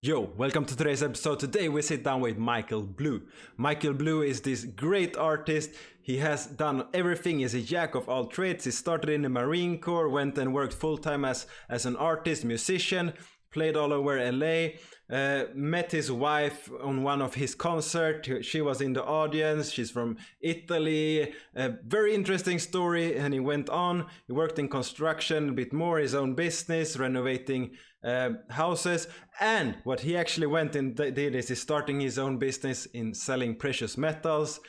Yo, welcome to today's episode. Today we sit down with Mblu. Mblu is this great artist. He has done everything. He's a jack of all trades. He started in the Marine Corps, went and worked full-time as an artist, musician, played all over LA, met his wife on one of his concerts. She was in the audience. She's from Italy. Very interesting story. And he went on. He worked in construction, a bit more, his own business, renovating houses. And what he actually went and did is he's starting his own business in selling precious metals.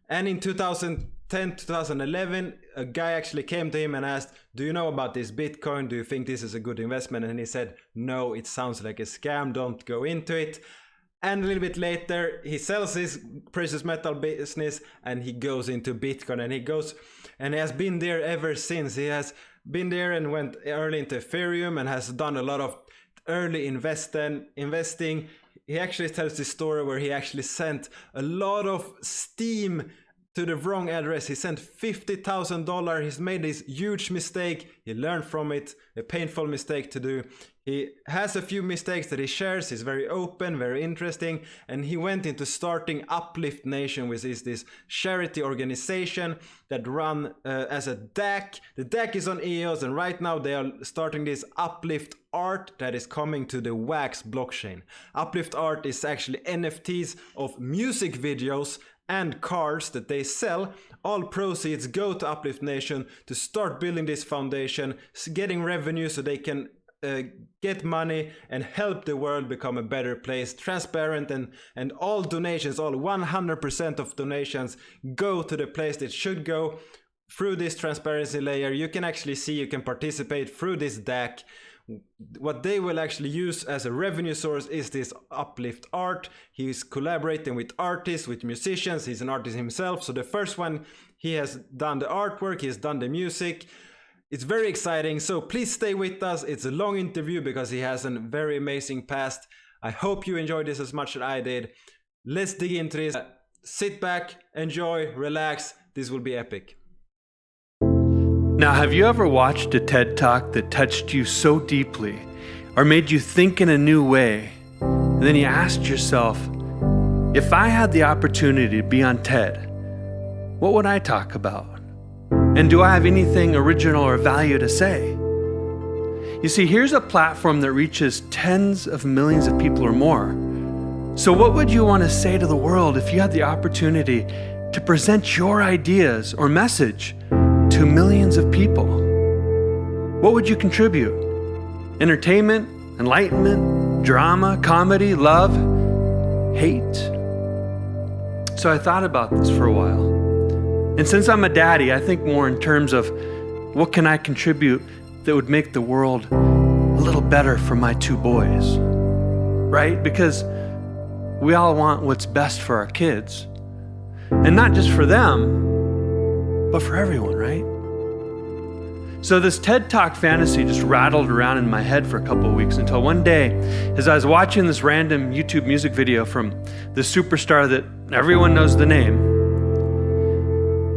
And in 2010, 2011, a guy actually came to him and asked, do you know about this Bitcoin? Do you think this is a good investment? And he said, no, it sounds like a scam. Don't go into it. And a little bit later, he sells his precious metal business and he goes into Bitcoin, and he has been there ever since. He has been there and went early into Ethereum and has done a lot of early investing. He actually tells this story where he actually sent a lot of steam to the wrong address. He sent $50,000. He's made this huge mistake. He learned from it, a painful mistake to do. He has a few mistakes that he shares. He's very open, very interesting. And he went into starting Uplift Nation, which is this charity organization that run as a DAC. The DAC is on EOS, and right now they are starting this uplift.art that is coming to the Wax blockchain. Uplift.art is actually NFTs of music videos and cards that they sell. All proceeds go to Uplift Nation to start building this foundation, getting revenue so they can get money and help the world become a better place, transparent, and all donations, all 100% of donations go to the place that should go. Through this transparency layer, you can actually see, you can participate through this DAC. What they will actually use as a revenue source is this Uplift Art. He's collaborating with artists, with musicians. He's an artist himself. So the first one, he has done the artwork, he has done the music. It's very exciting. So please stay with us. It's a long interview because he has a very amazing past. I hope you enjoyed this as much as I did. Let's dig into this. Sit back, enjoy, relax. This will be epic. Now, have you ever watched a TED Talk that touched you so deeply or made you think in a new way? And then you asked yourself, if I had the opportunity to be on TED, what would I talk about? And do I have anything original or value to say? You see, here's a platform that reaches tens of millions of people or more. So what would you want to say to the world if you had the opportunity to present your ideas or message to millions of people? What would you contribute? Entertainment, enlightenment, drama, comedy, love, hate? So I thought about this for a while. And since I'm a daddy, I think more in terms of what can I contribute that would make the world a little better for my two boys, right? Because we all want what's best for our kids. And not just for them, but for everyone, right? So this TED Talk fantasy just rattled around in my head for a couple of weeks until one day, as I was watching this random YouTube music video from the superstar that everyone knows the name,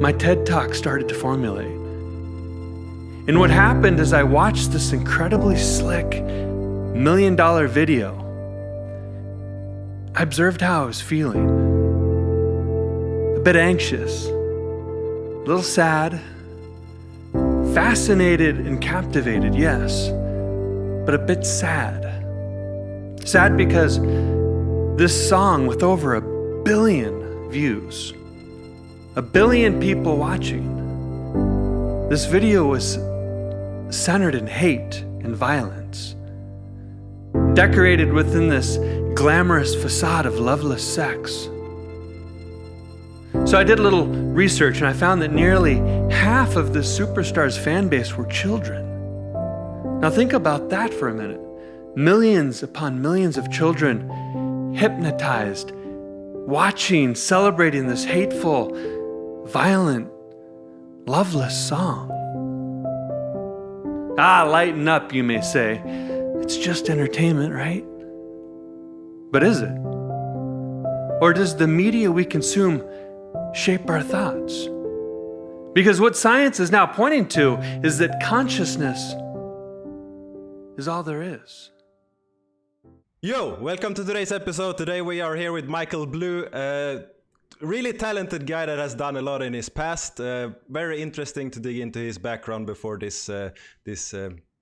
my TED Talk started to formulate. And what happened is I watched this incredibly slick $1 million video. I observed how I was feeling. A bit anxious, a little sad, fascinated and captivated, yes, but a bit sad. Sad because this song with over 1 billion views, 1 billion people watching, this video was centered in hate and violence, decorated within this glamorous facade of loveless sex. So I did a little research and I found that nearly half of the superstar's fan base were children. Now think about that for a minute. Millions upon millions of children hypnotized, watching, celebrating this hateful, violent, loveless song. Lighten up, you may say. It's just entertainment, right? But is it? Or does the media we consume shape our thoughts? Because what science is now pointing to is that consciousness is all there is. Yo, welcome to today's episode. Today we are here with Michael Mblu, a really talented guy that has done a lot in his past. Very interesting to dig into his background before this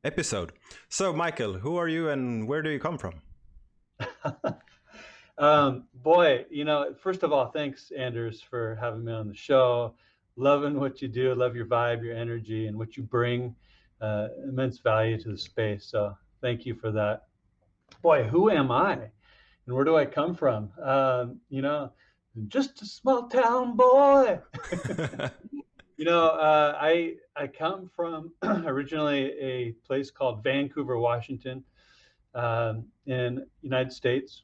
episode. So, Michael, who are you and where do you come from? Boy, first of all, thanks, Anders, for having me on the show. Loving what you do, love your vibe, your energy, and what you bring. Immense value to the space. So thank you for that. Boy, who am I? And where do I come from? Just a small town boy. I come from originally a place called Vancouver, Washington, in United States.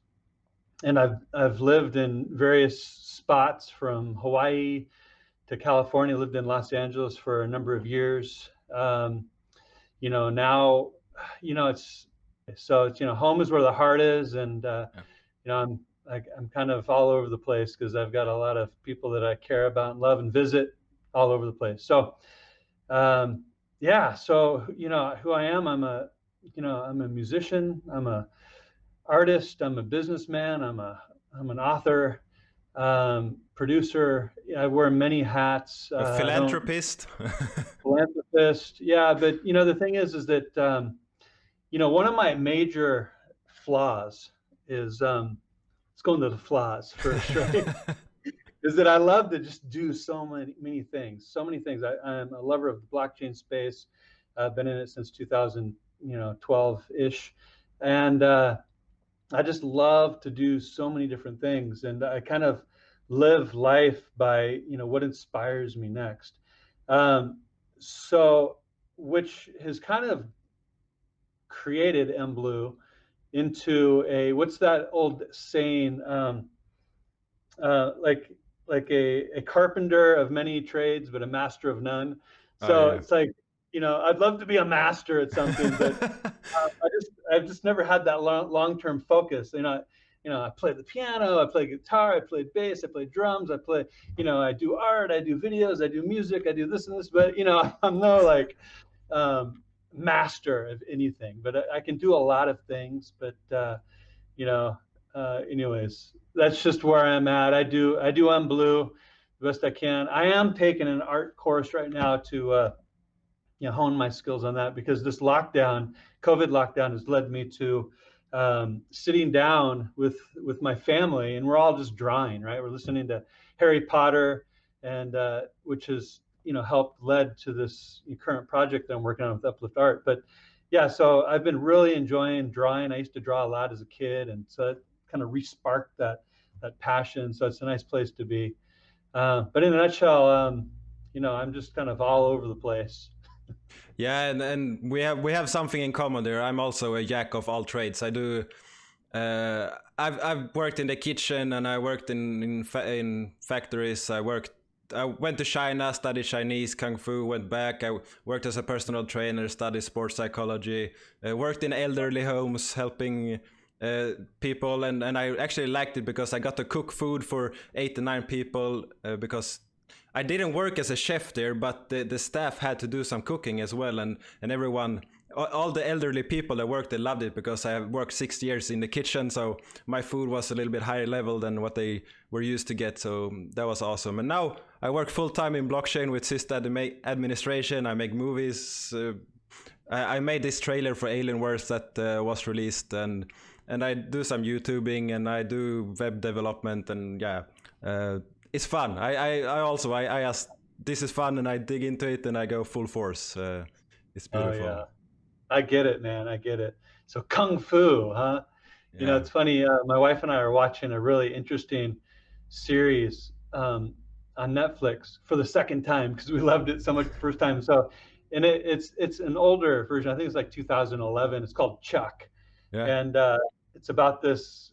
And I've lived in various spots from Hawaii to California, lived in Los Angeles for a number of years. Now, it's home is where the heart is. And, I'm kind of all over the place because I've got a lot of people that I care about and love and visit all over the place. So, so, who I am, I'm a musician, I'm a artist, I'm a businessman, I'm an author, producer. I wear many hats. A philanthropist. Philanthropist, yeah. But the thing is that one of my major flaws is let's go into the flaws first, right? Is that I love to just do so many things. I'm a lover of the blockchain space. I've been in it since 2012-ish, and I just love to do so many different things, and I kind of live life by what inspires me next. Which has kind of created Mblu into what's that old saying? Like a carpenter of many trades, but a master of none. So It's like, I'd love to be a master at something, but I've just never had that long-term focus. I play the piano, I play guitar, I play bass, I play drums, I do art, I do videos, I do music, I do this and this, but I'm no master of anything, but I can do a lot of things. But anyways, that's just where I'm at. I do Mblu the best I can. I am taking an art course right now to hone my skills on that, because this COVID lockdown has led me to sitting down with my family, and we're all just drawing, right? We're listening to Harry Potter, and which has helped led to this current project that I'm working on with Uplift.art. But yeah, so I've been really enjoying drawing. I used to draw a lot as a kid, and so it kind of re-sparked that passion. So it's a nice place to be. But in a nutshell, I'm just kind of all over the place. Yeah, and we have something in common there. I'm also a jack of all trades. I do. I've worked in the kitchen, and I worked in factories. I went to China, studied Chinese, Kung Fu, went back. I worked as a personal trainer, studied sports psychology, worked in elderly homes, helping people. And I actually liked it because I got to cook food for 8 to 9 people, because I didn't work as a chef there, but the staff had to do some cooking as well. And everyone, all the elderly people that worked, they loved it because I have worked 6 years in the kitchen. So my food was a little bit higher level than what they were used to get. So that was awesome. And now I work full time in blockchain with system administration. I make movies. I made this trailer for Alienverse that was released, and I do some YouTubing, and I do web development, and it's fun. I ask, this is fun, and I dig into it, and I go full force. It's beautiful. Oh, yeah. I get it, man. I get it. So Kung Fu, huh? Yeah. It's funny. My wife and I are watching a really interesting series on Netflix for the second time because we loved it so much the first time. So, and it's an older version. I think it's like 2011. It's called Chuck, and it's about this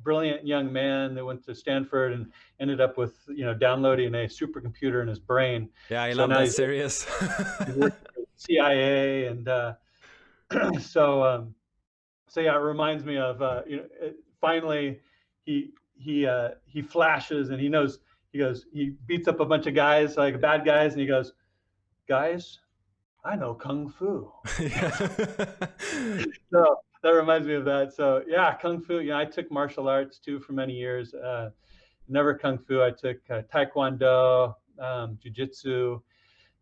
brilliant young man that went to Stanford and ended up with downloading a supercomputer in his brain. Yeah, I love that series. He worked for CIA, and so yeah, it reminds me of finally he flashes, and he knows. He beats up a bunch of guys, like bad guys, and he goes, "Guys, I know Kung Fu." Yeah. So that reminds me of that. So yeah, Kung Fu, I took martial arts too for many years. Never Kung Fu. I took Taekwondo, Jiu-Jitsu.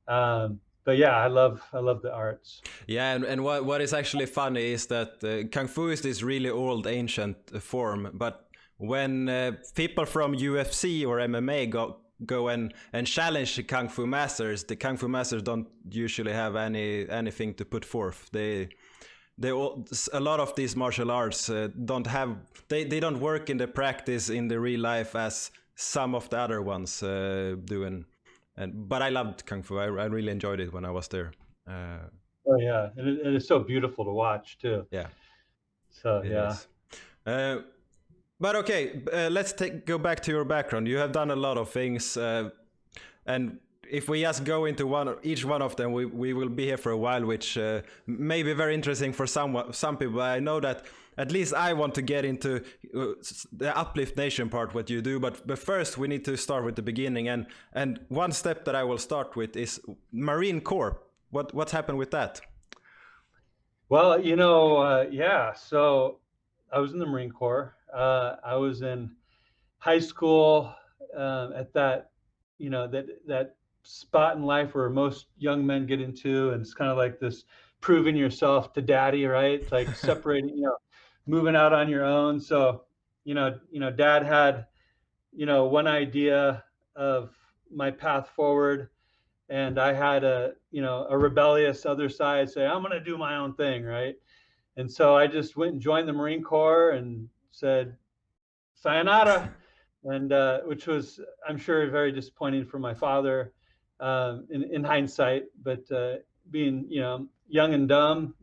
But yeah, I love the arts. Yeah, and what is actually funny is that Kung Fu is this really old, ancient form, but when people from UFC or MMA go and challenge the Kung Fu masters, the Kung Fu masters don't usually have anything to put forth. A lot of these martial arts don't have, they don't work in the practice in the real life as some of the other ones do. But I loved Kung Fu. I really enjoyed it when I was there. Oh yeah, and it's so beautiful to watch too. Yeah. So It yeah. is. But okay, let's go back to your background. You have done a lot of things, and if we just go into each one of them, we will be here for a while, which may be very interesting for some people. I know that at least I want to get into the Uplift Nation part, what you do. But first, we need to start with the beginning. And one step that I will start with is Marine Corps. What's happened with that? Well, yeah. So I was in the Marine Corps. I was in high school at that, that spot in life where most young men get into, and it's kind of like this proving yourself to daddy, right? It's like separating, moving out on your own. So, dad had, one idea of my path forward, and I had a rebellious other side say, I'm going to do my own thing, right? And so I just went and joined the Marine Corps and said, sayonara, and which was, I'm sure, very disappointing for my father in hindsight. But being, young and dumb,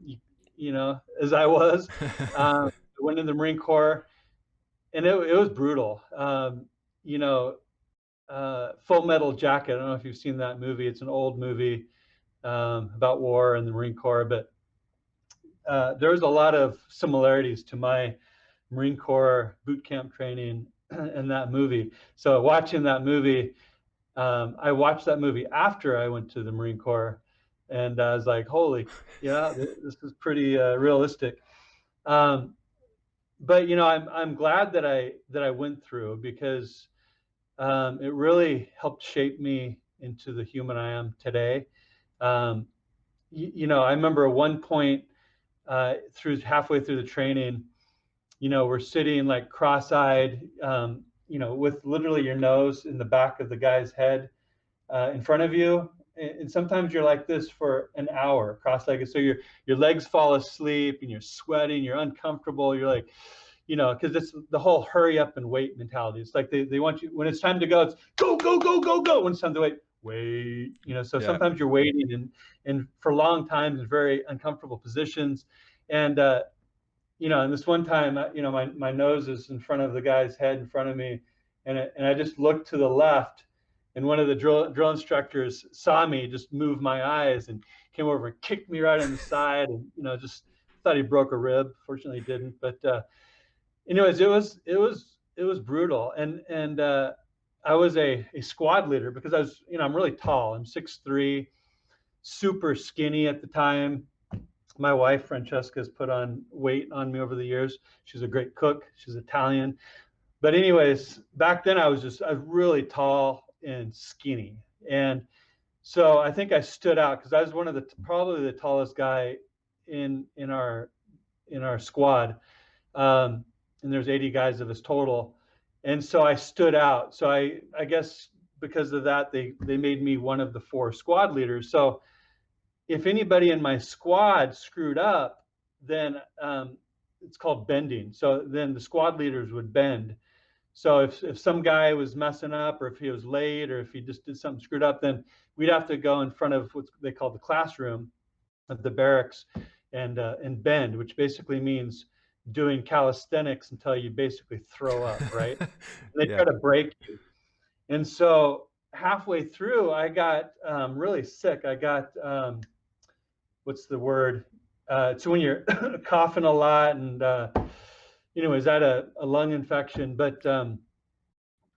as I was, I went in the Marine Corps, and it was brutal. Full Metal Jacket. I don't know if you've seen that movie. It's an old movie about war and the Marine Corps, but there's a lot of similarities to my Marine Corps boot camp training in that movie. So watching that movie, I watched that movie after I went to the Marine Corps, and I was like, holy, yeah, this is pretty realistic. But I'm glad that I went through, because it really helped shape me into the human I am today. I remember at one point halfway through the training, we're sitting like cross-eyed, with literally your nose in the back of the guy's head in front of you. And sometimes you're like this for an hour, cross-legged. So your legs fall asleep and you're sweating, you're uncomfortable. You're like, because it's the whole hurry up and wait mentality. It's like they want you, when it's time to go, it's go, go, go, go, go. When it's time to wait. So Yeah. Sometimes you're waiting and for long times in very uncomfortable positions. And, and this one time, my nose is in front of the guy's head in front of me. And I just looked to the left, and one of the drill instructors saw me just move my eyes and came over and kicked me right on the side. And, just thought he broke a rib. Fortunately, he didn't. But anyways, it was brutal. And I was a squad leader because I was, I'm really tall. I'm 6'3", super skinny at the time. My wife, Francesca, has put on weight on me over the years. She's a great cook. She's Italian. But anyways, back then I was really tall and skinny. And so I think I stood out because I was one of probably the tallest guy in our squad. And there's 80 guys of us total. And so I stood out. So I guess because of that, they made me one of the 4 squad leaders. So if anybody in my squad screwed up, then it's called bending. So then the squad leaders would bend. So if some guy was messing up, or if he was late, or if he just did something screwed up, then we'd have to go in front of what they call the classroom of the barracks and bend, which basically means doing calisthenics until you basically throw up, right? And they try to break you. And so halfway through, I got really sick. I got what's the word? So when you're coughing a lot, and anyways, I had a lung infection. But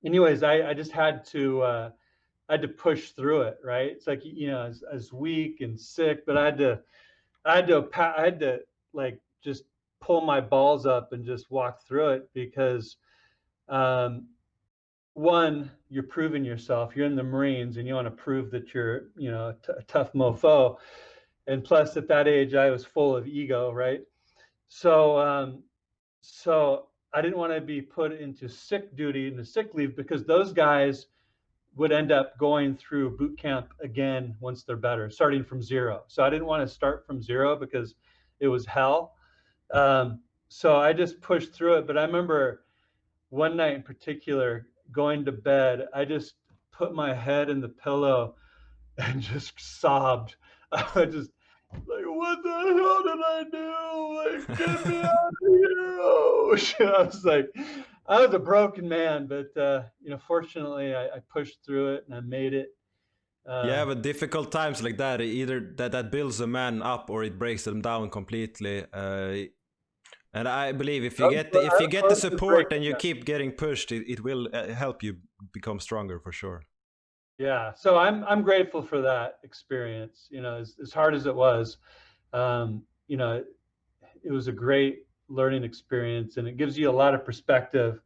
anyways, I just had to push through it, right? It's like, I was weak and sick, but I had to like just pull my balls up and just walk through it because, one, you're proving yourself. You're in the Marines and you want to prove that you're, a tough mofo. And plus, at that age, I was full of ego, right? So, so I didn't want to be put into sick duty, into sick leave, because those guys would end up going through boot camp again once they're better, starting from zero. So I didn't want to start from zero because it was hell. So I just pushed through it. But I remember one night in particular, going to bed, I just put my head in the pillow and just sobbed. I just like, what the hell did I do? Like, get me out of here! Oh, shit. I was like, I was a broken man, but fortunately, I pushed through it and I made it. Yeah, but difficult times like that, either that builds a man up or it breaks them down completely. And I believe if you get the support and you keep getting pushed, it will help you become stronger for sure. Yeah, so I'm grateful for that experience. As hard as it was, it was a great learning experience, and it gives you a lot of perspective.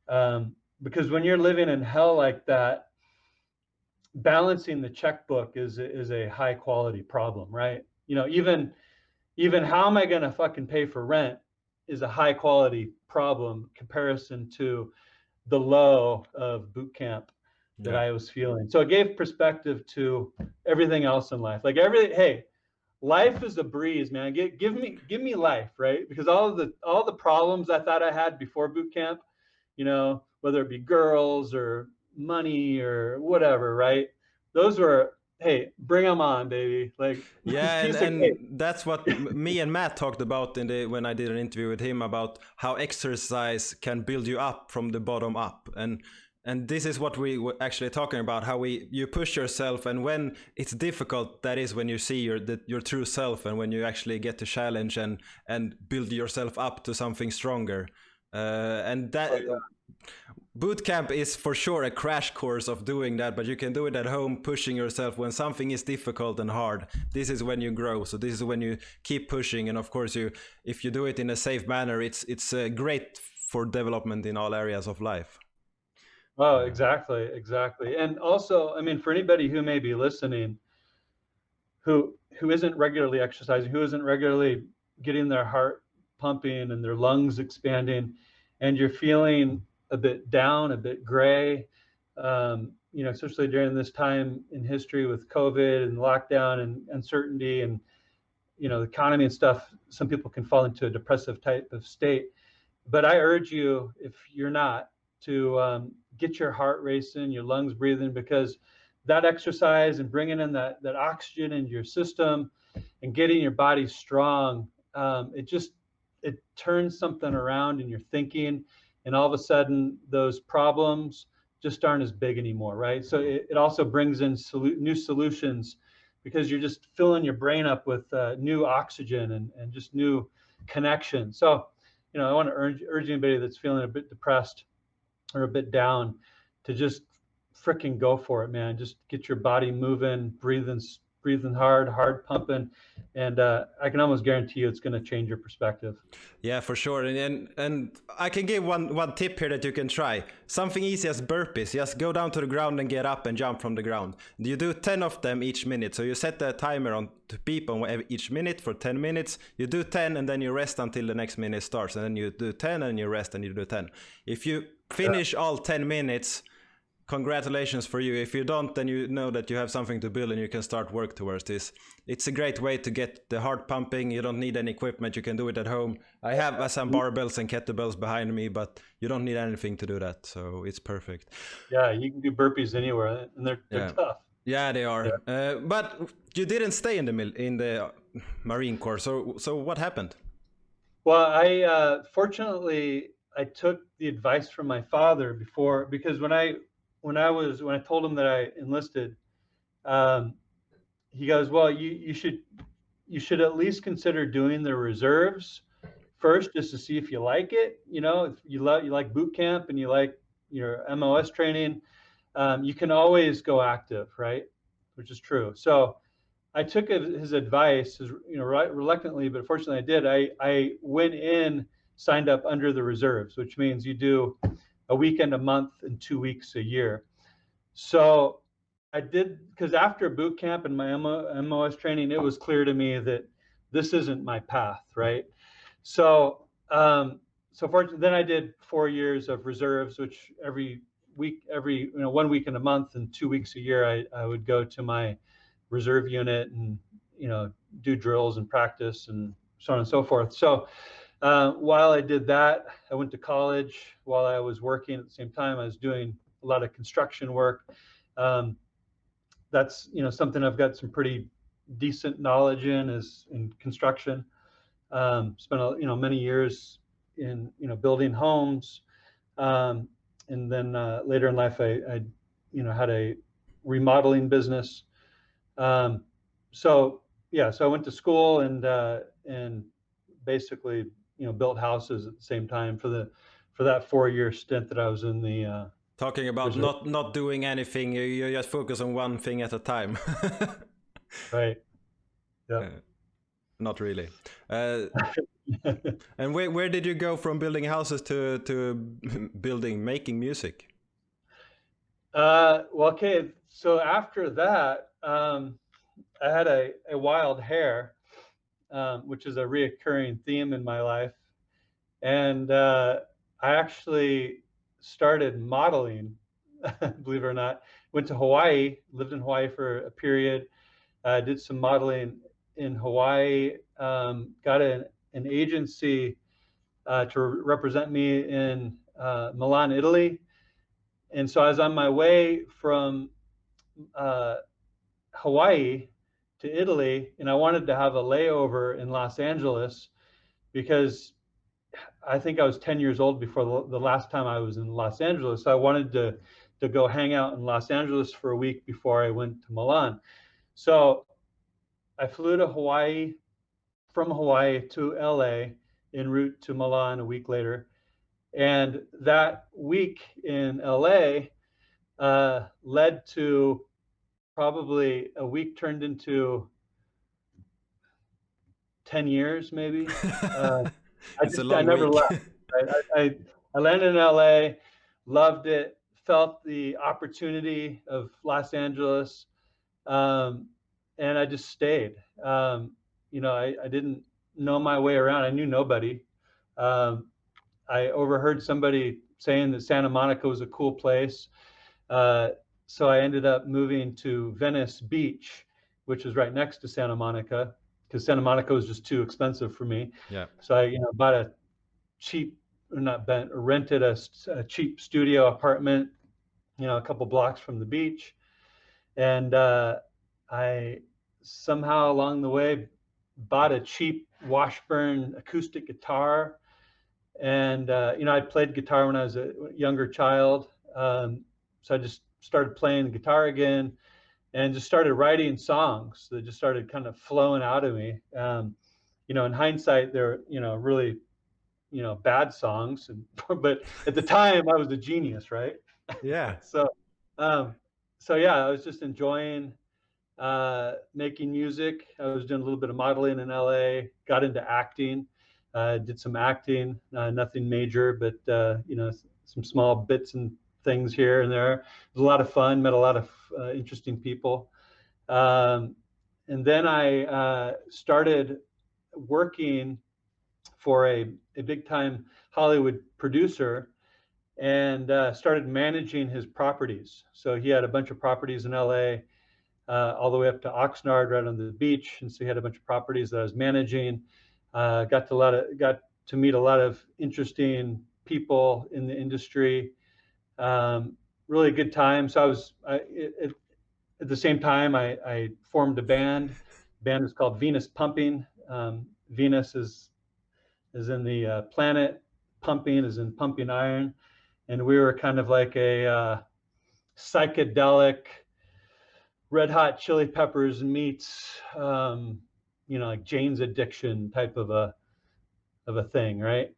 Because when you're living in hell like that, balancing the checkbook is a high quality problem, right? Even how am I going to fucking pay for rent is a high quality problem comparison to the low of boot camp that I was feeling. So it gave perspective to everything else in life. Like hey, life is a breeze, man. Give me life, right? Because all the problems I thought I had before boot camp, whether it be girls or money or whatever, right? Those were, hey, bring them on, baby. Like, yeah, and that's what me and Matt talked about when I did an interview with him about how exercise can build you up from the bottom up, and this is what we were actually talking about, how you push yourself, and when it's difficult, that is when you see your true self, and when you actually get to challenge and build yourself up to something stronger. And that boot camp is for sure a crash course of doing that, but you can do it at home, pushing yourself when something is difficult and hard. This is when you grow. So this is when you keep pushing, and of course, if you do it in a safe manner, it's great for development in all areas of life. Oh, exactly. And also, I mean, for anybody who may be listening, who isn't regularly exercising, who isn't regularly getting their heart pumping and their lungs expanding, and you're feeling a bit down, a bit gray, especially during this time in history with COVID and lockdown and uncertainty and, the economy and stuff, some people can fall into a depressive type of state. But I urge you, if you're not, to get your heart racing, your lungs breathing, because that exercise and bringing in that oxygen into your system and getting your body strong, it turns something around in your thinking, and all of a sudden those problems just aren't as big anymore, right? So it also brings in new solutions, because you're just filling your brain up with new oxygen and just new connection. So, I want to urge anybody that's feeling a bit depressed or a bit down to just freaking go for it, man. Just get your body moving, breathing hard pumping, and I can almost guarantee you it's going to change your perspective. Yeah, for sure. And I can give one tip here that you can try. Something easy as burpees. Just go down to the ground and get up and jump from the ground. You do 10 of them each minute. So you set the timer to beep on each minute for 10 minutes. You do 10 and then you rest until the next minute starts. And then you do 10 and you rest and you do 10. If you finish all 10 minutes, congratulations for you. If you don't, then you know that you have something to build and you can start work towards this. It's a great way to get the heart pumping. You don't need any equipment. You can do it at home. I have some barbells and kettlebells behind me, but you don't need anything to do that. So it's perfect. Yeah, you can do burpees anywhere, and they're tough. Yeah, they are. Yeah. But you didn't stay in the Marine Corps. So what happened? Well, I fortunately I took the advice from my father because when I told him that I enlisted, he goes, well, you should at least consider doing the reserves first, just to see if you like it. If you like boot camp and you like your MOS training, you can always go active, right? Which is true. So I took his advice, reluctantly, but fortunately I did. I went in, signed up under the reserves, which means you do a weekend a month and 2 weeks a year. So I did, because after boot camp and my MOS training, it was clear to me that this isn't my path, right? So fortunately, then I did 4 years of reserves, which every 1 week in a month and 2 weeks a year, I would go to my reserve unit and do drills and practice and so on and so forth. So while I did that, I went to college. While I was working at the same time, I was doing a lot of construction work. That's something I've got some pretty decent knowledge in construction. Spent many years in building homes, and then later in life I had a remodeling business. So I went to school and basically built houses at the same time for that 4-year stint that I was in the talking about not doing anything, you just focus on one thing at a time. Right. Yeah. Not really. And where did you go from building houses to making music? Well, okay. So after that, I had a wild hair, which is a reoccurring theme in my life, and I actually started modeling. Believe it or not, went to Hawaii, lived in Hawaii for a period, did some modeling in Hawaii, got an agency to represent me in Milan, Italy. And so I was on my way from Hawaii to Italy, and I wanted to have a layover in Los Angeles because I think I was 10 years old before the last time I was in Los Angeles. So I wanted to go hang out in Los Angeles for a week before I went to Milan. So I flew to Hawaii, from Hawaii to LA, en route to Milan a week later. And that week in LA led to probably a week turned into 10 years, maybe. I never left. I landed in LA, loved it, felt the opportunity of Los Angeles, and I just stayed. I didn't know my way around. I knew nobody. I overheard somebody saying that Santa Monica was a cool place. So I ended up moving to Venice Beach, which is right next to Santa Monica, because Santa Monica was just too expensive for me. Yeah. So I bought a cheap, rented a cheap studio apartment, a couple blocks from the beach. And I somehow along the way bought a cheap Washburn acoustic guitar. And, I played guitar when I was a younger child. So I just started playing the guitar again and just started writing songs that just started kind of flowing out of me. In hindsight, they're, really, bad songs. But at the time I was a genius, right? Yeah. So I was just enjoying making music. I was doing a little bit of modeling in LA, got into acting, did some acting, nothing major, but some small bits and things here and there. It was a lot of fun, met a lot of interesting people. And then I started working for a big time Hollywood producer and started managing his properties. So he had a bunch of properties in LA, all the way up to Oxnard, right on the beach. And so he had a bunch of properties that I was managing. Got to meet a lot of interesting people in the industry. Really good time. So at the same time, I formed a band. The band is called Venus Pumping. Venus is in the planet. Pumping is in pumping iron. And we were kind of like a psychedelic Red Hot Chili Peppers meets, like Jane's Addiction type of a thing, right?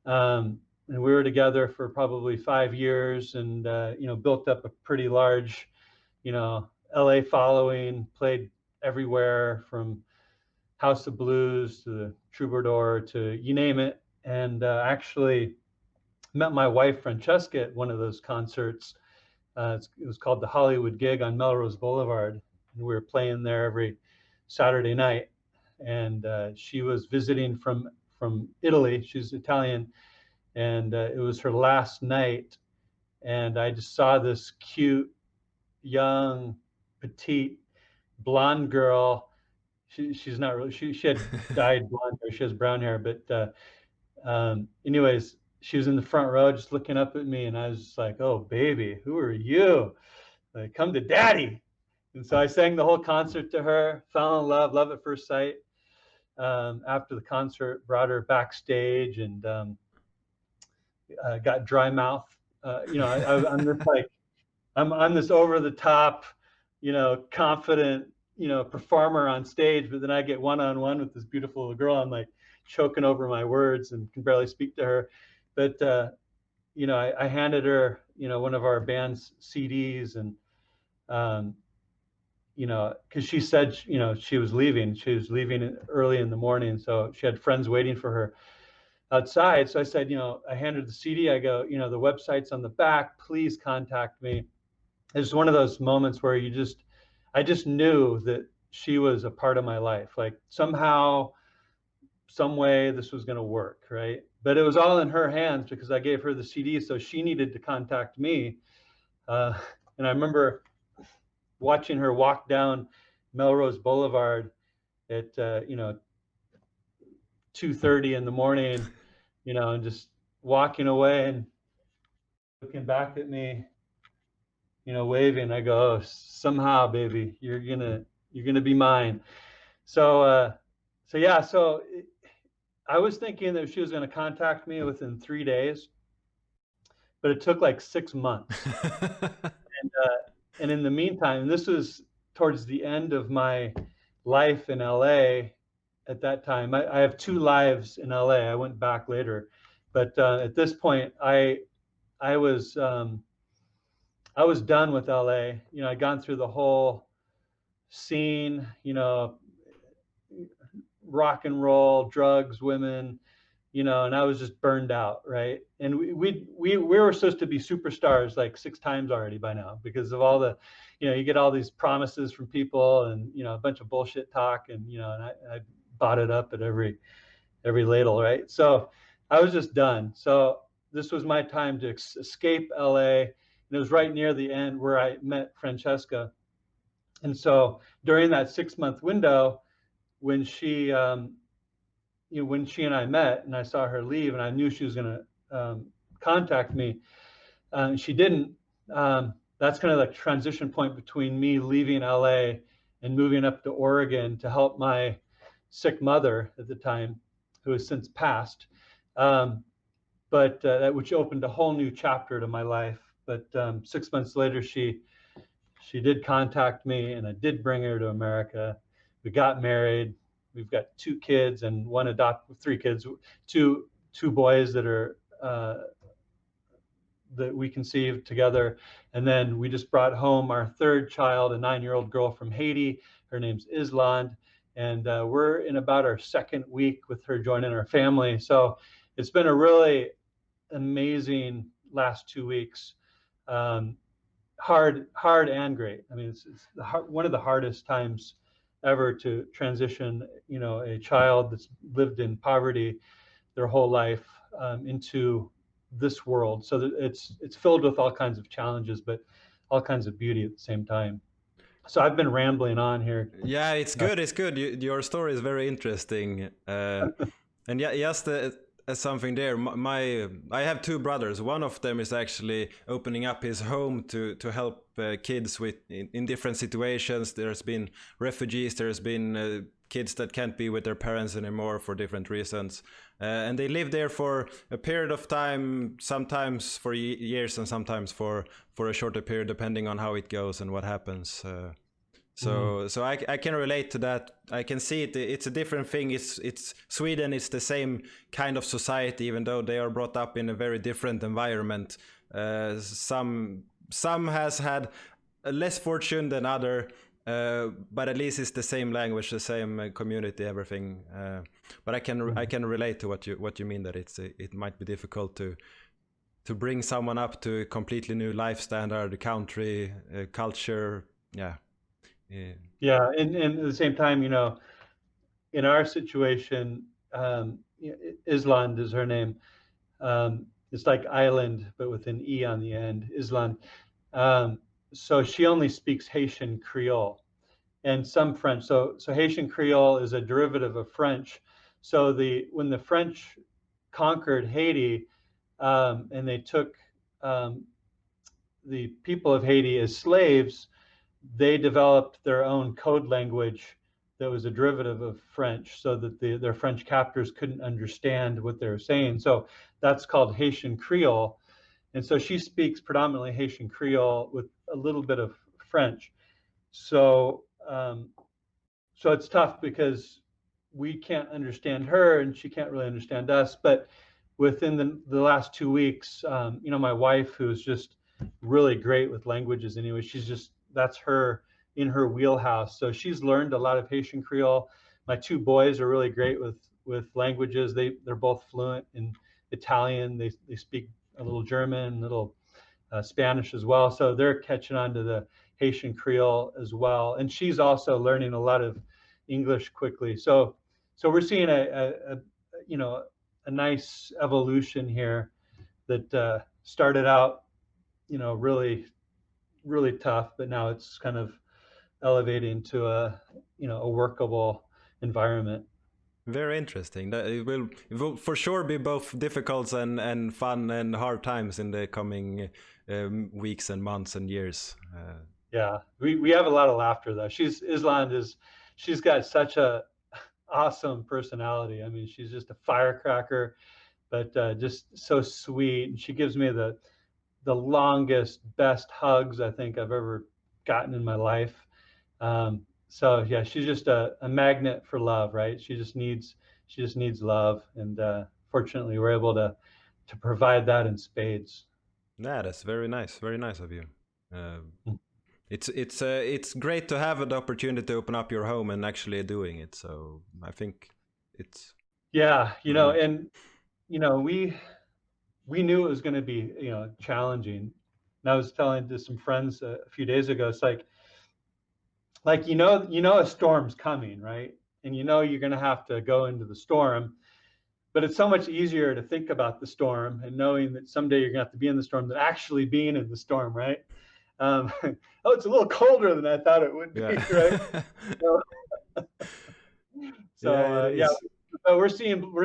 And we were together for probably 5 years, and built up a pretty large, LA following. Played everywhere from House of Blues to the Troubadour to you name it. And actually met my wife Francesca at one of those concerts. It was called the Hollywood Gig on Melrose Boulevard, and we were playing there every Saturday night. And she was visiting from Italy. She's Italian, and it was her last night. And I just saw this cute, young, petite, blonde girl. She's not really. She had dyed blonde hair. She has brown hair, but anyways, she was in the front row just looking up at me, and I was just like, oh baby, who are you? Like, come to daddy. And so I sang the whole concert to her, fell in love at first sight. After the concert, brought her backstage, and got dry mouth. I'm just like, I'm this over the top, confident, performer on stage, but then I get one-on-one with this beautiful little girl. I'm like choking over my words and can barely speak to her. But I handed her, one of our band's CDs, and because she said, she was leaving early in the morning, so she had friends waiting for her outside. So I said, I handed her the CD. I go, the website's on the back. Please contact me. It's one of those moments where I just knew that she was a part of my life. Like somehow, some way this was going to work, right? But it was all in her hands because I gave her the CD, so she needed to contact me. And I remember watching her walk down Melrose Boulevard at 2:30 in the morning, and just walking away and looking back at me, waving. I go, oh, somehow, baby, you're gonna be mine. So I was thinking that she was going to contact me within 3 days, but it took like 6 months. And in the meantime, and this was towards the end of my life in LA at that time. I have 2 lives in LA. I went back later, but at this point, I was done with LA. I'd gone through the whole scene, rock and roll, drugs, women, and I was just burned out, right? And we were supposed to be superstars like 6 times already by now because of all the, you get all these promises from people and, a bunch of bullshit talk, and, and I bought it up at every ladle, right? So I was just done. So this was my time to escape LA. And it was right near the end where I met Francesca. And so during that 6-month window, when she and I met, and I saw her leave, and I knew she was going to contact me, she didn't. That's kind of like transition point between me leaving LA and moving up to Oregon to help my sick mother at the time, who has since passed. Which opened a whole new chapter to my life. But 6 months later, she did contact me, and I did bring her to America. We got married. We've got 2 kids and 3 kids, two boys that are that we conceived together. And then we just brought home our 3rd child, a 9-year-old girl from Haiti. Her name's Island. And we're in about our 2nd week with her joining our family. So it's been a really amazing last 2 weeks. Hard and great. I mean, it's one of the hardest times ever to transition, a child that's lived in poverty their whole life into this world. So that it's filled with all kinds of challenges, but all kinds of beauty at the same time. So I've been rambling on here. Yeah, it's good. It's good. Your story is very interesting. And yeah, just something there. I have 2 brothers. One of them is actually opening up his home to help kids in different situations. There's been refugees. There's been kids that can't be with their parents anymore for different reasons, and they live there for a period of time, sometimes for years and sometimes for a shorter period, depending on how it goes and what happens. So I can relate to that. I can see it. It's a different thing. It's Sweden. It's the same kind of society, even though they are brought up in a very different environment. Some has had less fortune than other, but at least it's the same language, the same community, everything. But I can relate to what you mean, that it might be difficult to bring someone up to a completely new life standard, country, culture. Yeah. Yeah, and at the same time, in our situation, Island is her name. It's like island, but with an E on the end, Island. So she only speaks Haitian Creole and some French. So Haitian Creole is a derivative of French. So when the French conquered Haiti, and they took the people of Haiti as slaves, they developed their own code language that was a derivative of French, so that their French captors couldn't understand what they were saying. So that's called Haitian Creole. And so she speaks predominantly Haitian Creole with a little bit of French. So so it's tough because we can't understand her and she can't really understand us. But within the last 2 weeks, my wife, who's just really great with languages anyway, that's her in her wheelhouse. So she's learned a lot of Haitian Creole. My 2 boys are really great with languages. They're both fluent in Italian. They speak a little German, a little Spanish as well. So they're catching on to the Haitian Creole as well. And she's also learning a lot of English quickly. So we're seeing a nice evolution here that started out, really, really tough, but now it's kind of elevating to a workable environment. Very interesting. It will for sure be both difficult and fun and hard times in the coming weeks and months and years. Yeah, we have a lot of laughter though. She's got such a awesome personality. I mean, she's just a firecracker, but just so sweet. And she gives me the longest, best hugs I think I've ever gotten in my life. So yeah, she's just a magnet for love, right? She just needs love, and fortunately, we're able to provide that in spades. Yeah, that's very nice of you. It's great to have the opportunity to open up your home and actually doing it. So I think it's and we knew it was going to be challenging. And I was telling to some friends a few days ago, it's like a storm's coming, right? And you're going to have to go into the storm, but it's so much easier to think about the storm and knowing that someday you're going to have to be in the storm than actually being in the storm, right? Oh, it's a little colder than I thought it would be, right? So we're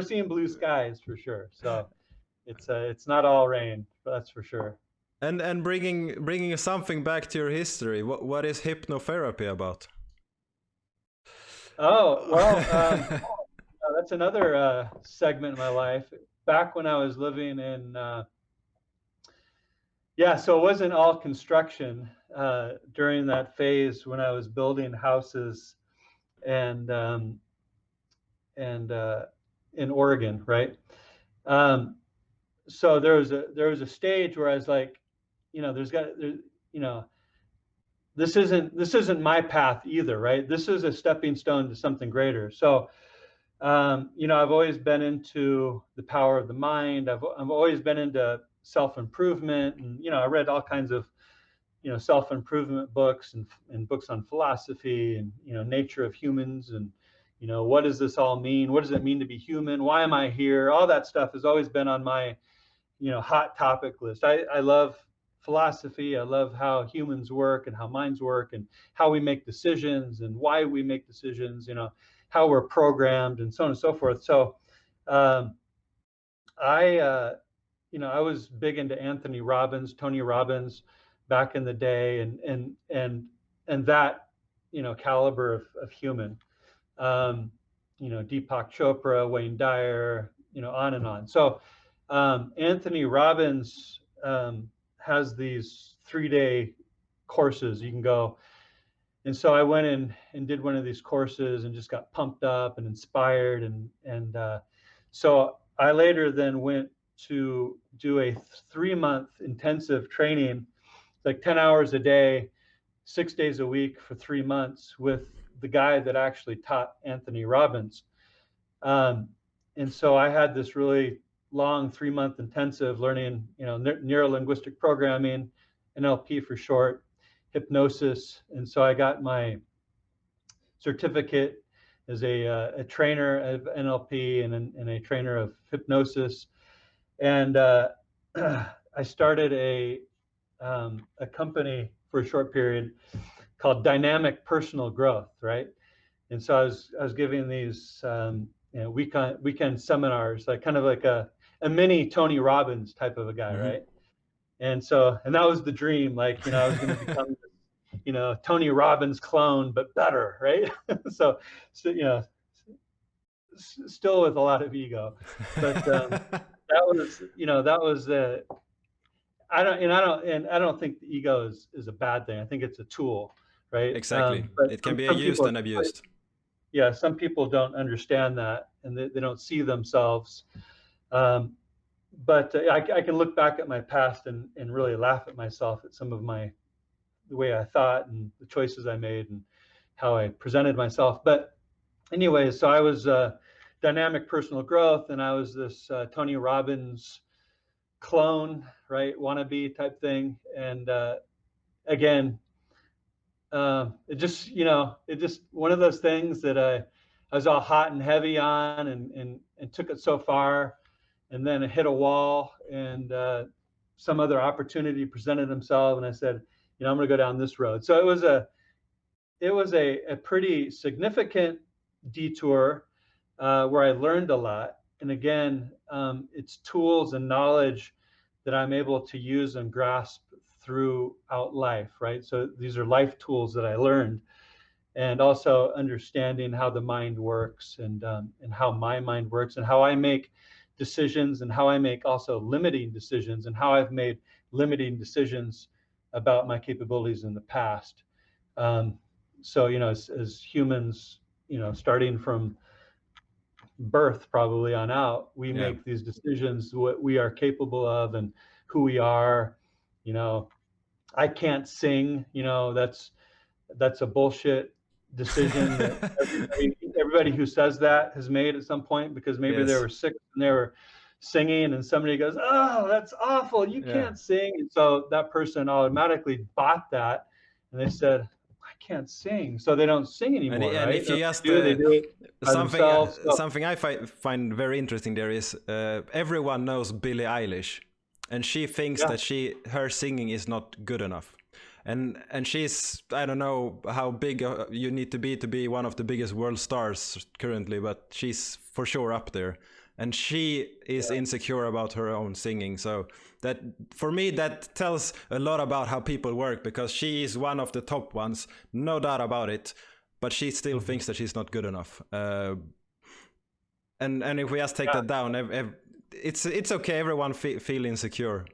seeing blue skies for sure. So it's not all rain, but that's for sure. And bringing something back to your history, what is hypnotherapy about? Oh, well, that's another segment in my life. Back when I was living in, so it wasn't all construction during that phase when I was building houses and in Oregon, right? So there was a stage where I was like, this isn't my path either, right? This is a stepping stone to something greater. So, I've always been into the power of the mind. I've always been into self-improvement, and I read all kinds of self-improvement books and books on philosophy and nature of humans, and what does this all mean? What does it mean to be human? Why am I here? All that stuff has always been on my hot topic list. I love philosophy. I love how humans work and how minds work and how we make decisions and why we make decisions, how we're programmed and so on and so forth. So I was big into Tony Robbins back in the day, and that caliber of human, Deepak Chopra, Wayne Dyer, on and on. So Anthony Robbins has these 3-day courses you can go. And so I went in and did one of these courses and just got pumped up and inspired. And so I later then went to do a 3-month intensive training, like 10 hours a day, 6 days a week for 3 months with the guy that actually taught Anthony Robbins. And so I had this really long 3-month intensive learning, neuro-linguistic programming, NLP for short, hypnosis. And so I got my certificate as a trainer of NLP and a trainer of hypnosis. And I started a company for a short period called Dynamic Personal Growth, right? And so I was giving these weekend seminars, like kind of like a mini Tony Robbins type of a guy, mm-hmm. right? And that was the dream, like, I was going to become Tony Robbins clone, but better, right? so still with a lot of ego, but that was the. I don't think the ego is a bad thing. I think it's a tool, right? Exactly. But it can be used and abused. Yeah, some people don't understand that, and they don't see themselves. But I can look back at my past and really laugh at myself at some of the way I thought and the choices I made and how I presented myself. But anyway, so I was Dynamic Personal Growth, and I was this Tony Robbins clone, right, wannabe type thing. And again, it just one of those things that I was all hot and heavy on and took it so far, and then it hit a wall, and some other opportunity presented himself, and I said, I'm going to go down this road. So it was a pretty significant detour where I learned a lot. And again, it's tools and knowledge that I'm able to use and grasp throughout life, right? So these are life tools that I learned, and also understanding how the mind works and how my mind works and how I make decisions and how I make also limiting decisions and how I've made limiting decisions about my capabilities in the past. So, as humans, starting from birth probably on out, we make these decisions, what we are capable of and who we are. I can't sing, that's a bullshit decision that everybody who says that has made at some point, because maybe they were sick and they were singing and somebody goes, oh, that's awful, you can't sing. And so that person automatically bought that, and they said, I can't sing, so they don't sing anymore. And right? if you just they do it something I find very interesting there is everyone knows Billie Eilish, and she thinks that her singing is not good enough, and she's, I don't know how big you need to be one of the biggest world stars currently, but she's for sure up there. And she is insecure about her own singing. So that, for me, that tells a lot about how people work, because she is one of the top ones, no doubt about it, but she still thinks that she's not good enough. And if we just take that down, it's okay, everyone feel insecure.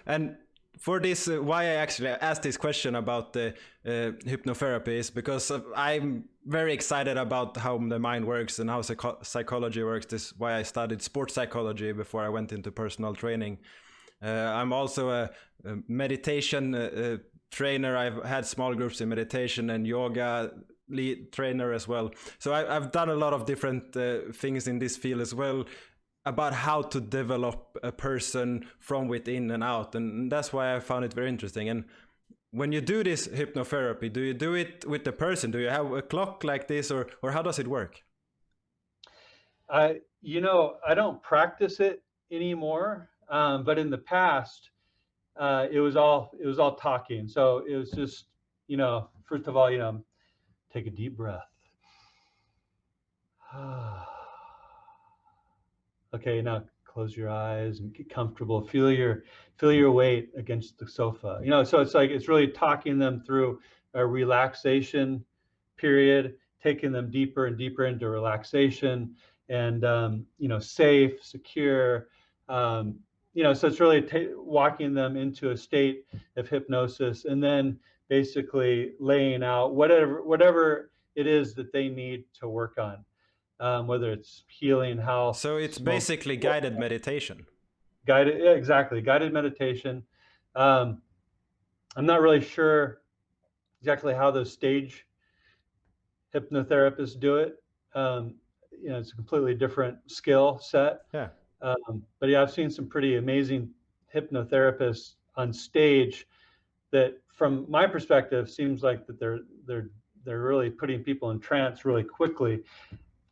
And for this, why I actually asked this question about the hypnotherapy is because I'm very excited about how the mind works and how psychology works. This is why I studied sports psychology before I went into personal training. I'm also a meditation trainer. I've had small groups in meditation and yoga lead trainer as well. So I've done a lot of different things in this field as well, about how to develop a person from within and out. And that's why I found it very interesting. And when you do this hypnotherapy, do you do it with the person? Do you have a clock like this, or how does it work? I don't practice it anymore. But in the past, it was all talking. So it was just, first of all, take a deep breath. Okay, now close your eyes and get comfortable. Feel your weight against the sofa. So it's really talking them through a relaxation period, taking them deeper and deeper into relaxation, and safe, secure. So it's really walking them into a state of hypnosis, and then basically laying out whatever it is that they need to work on. Whether it's healing, health. So it's basically guided meditation. Exactly, guided meditation. I'm not really sure exactly how those stage hypnotherapists do it. It's a completely different skill set. Yeah. But yeah, I've seen some pretty amazing hypnotherapists on stage that, from my perspective, seems like that they're really putting people in trance really quickly.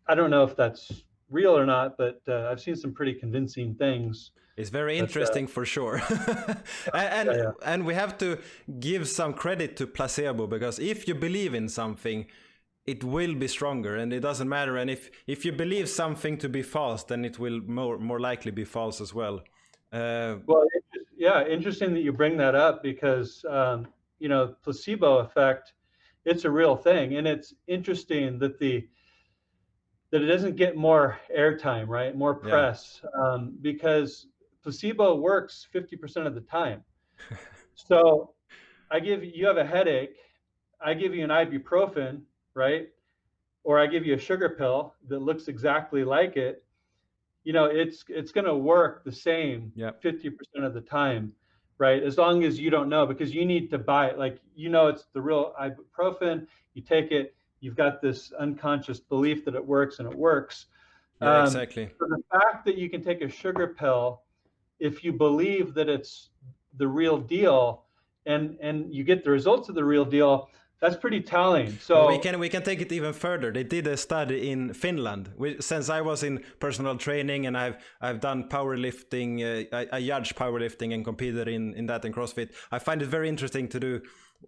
I don't know if that's real or not, but I've seen some pretty convincing things. It's very interesting for sure. And we have to give some credit to placebo, because if you believe in something, it will be stronger, and it doesn't matter. And if you believe something to be false, then it will more likely be false as well. Well, yeah, interesting that you bring that up, because placebo effect, it's a real thing, and it's interesting that it doesn't get more airtime, right? More press, because placebo works 50% of the time. So you have a headache, I give you an ibuprofen, right? Or I give you a sugar pill that looks exactly like it. It's going to work the same 50% of the time, right? As long as you don't know, because you need to buy it. Like, it's the real ibuprofen, you take it, you've got this unconscious belief that it works, and it works. Yeah, exactly. So the fact that you can take a sugar pill, if you believe that it's the real deal, and you get the results of the real deal, that's pretty telling. So well, we can take it even further. They did a study in Finland. Since I was in personal training, and I've done powerlifting, I judged powerlifting and competed in that in CrossFit. I find it very interesting to do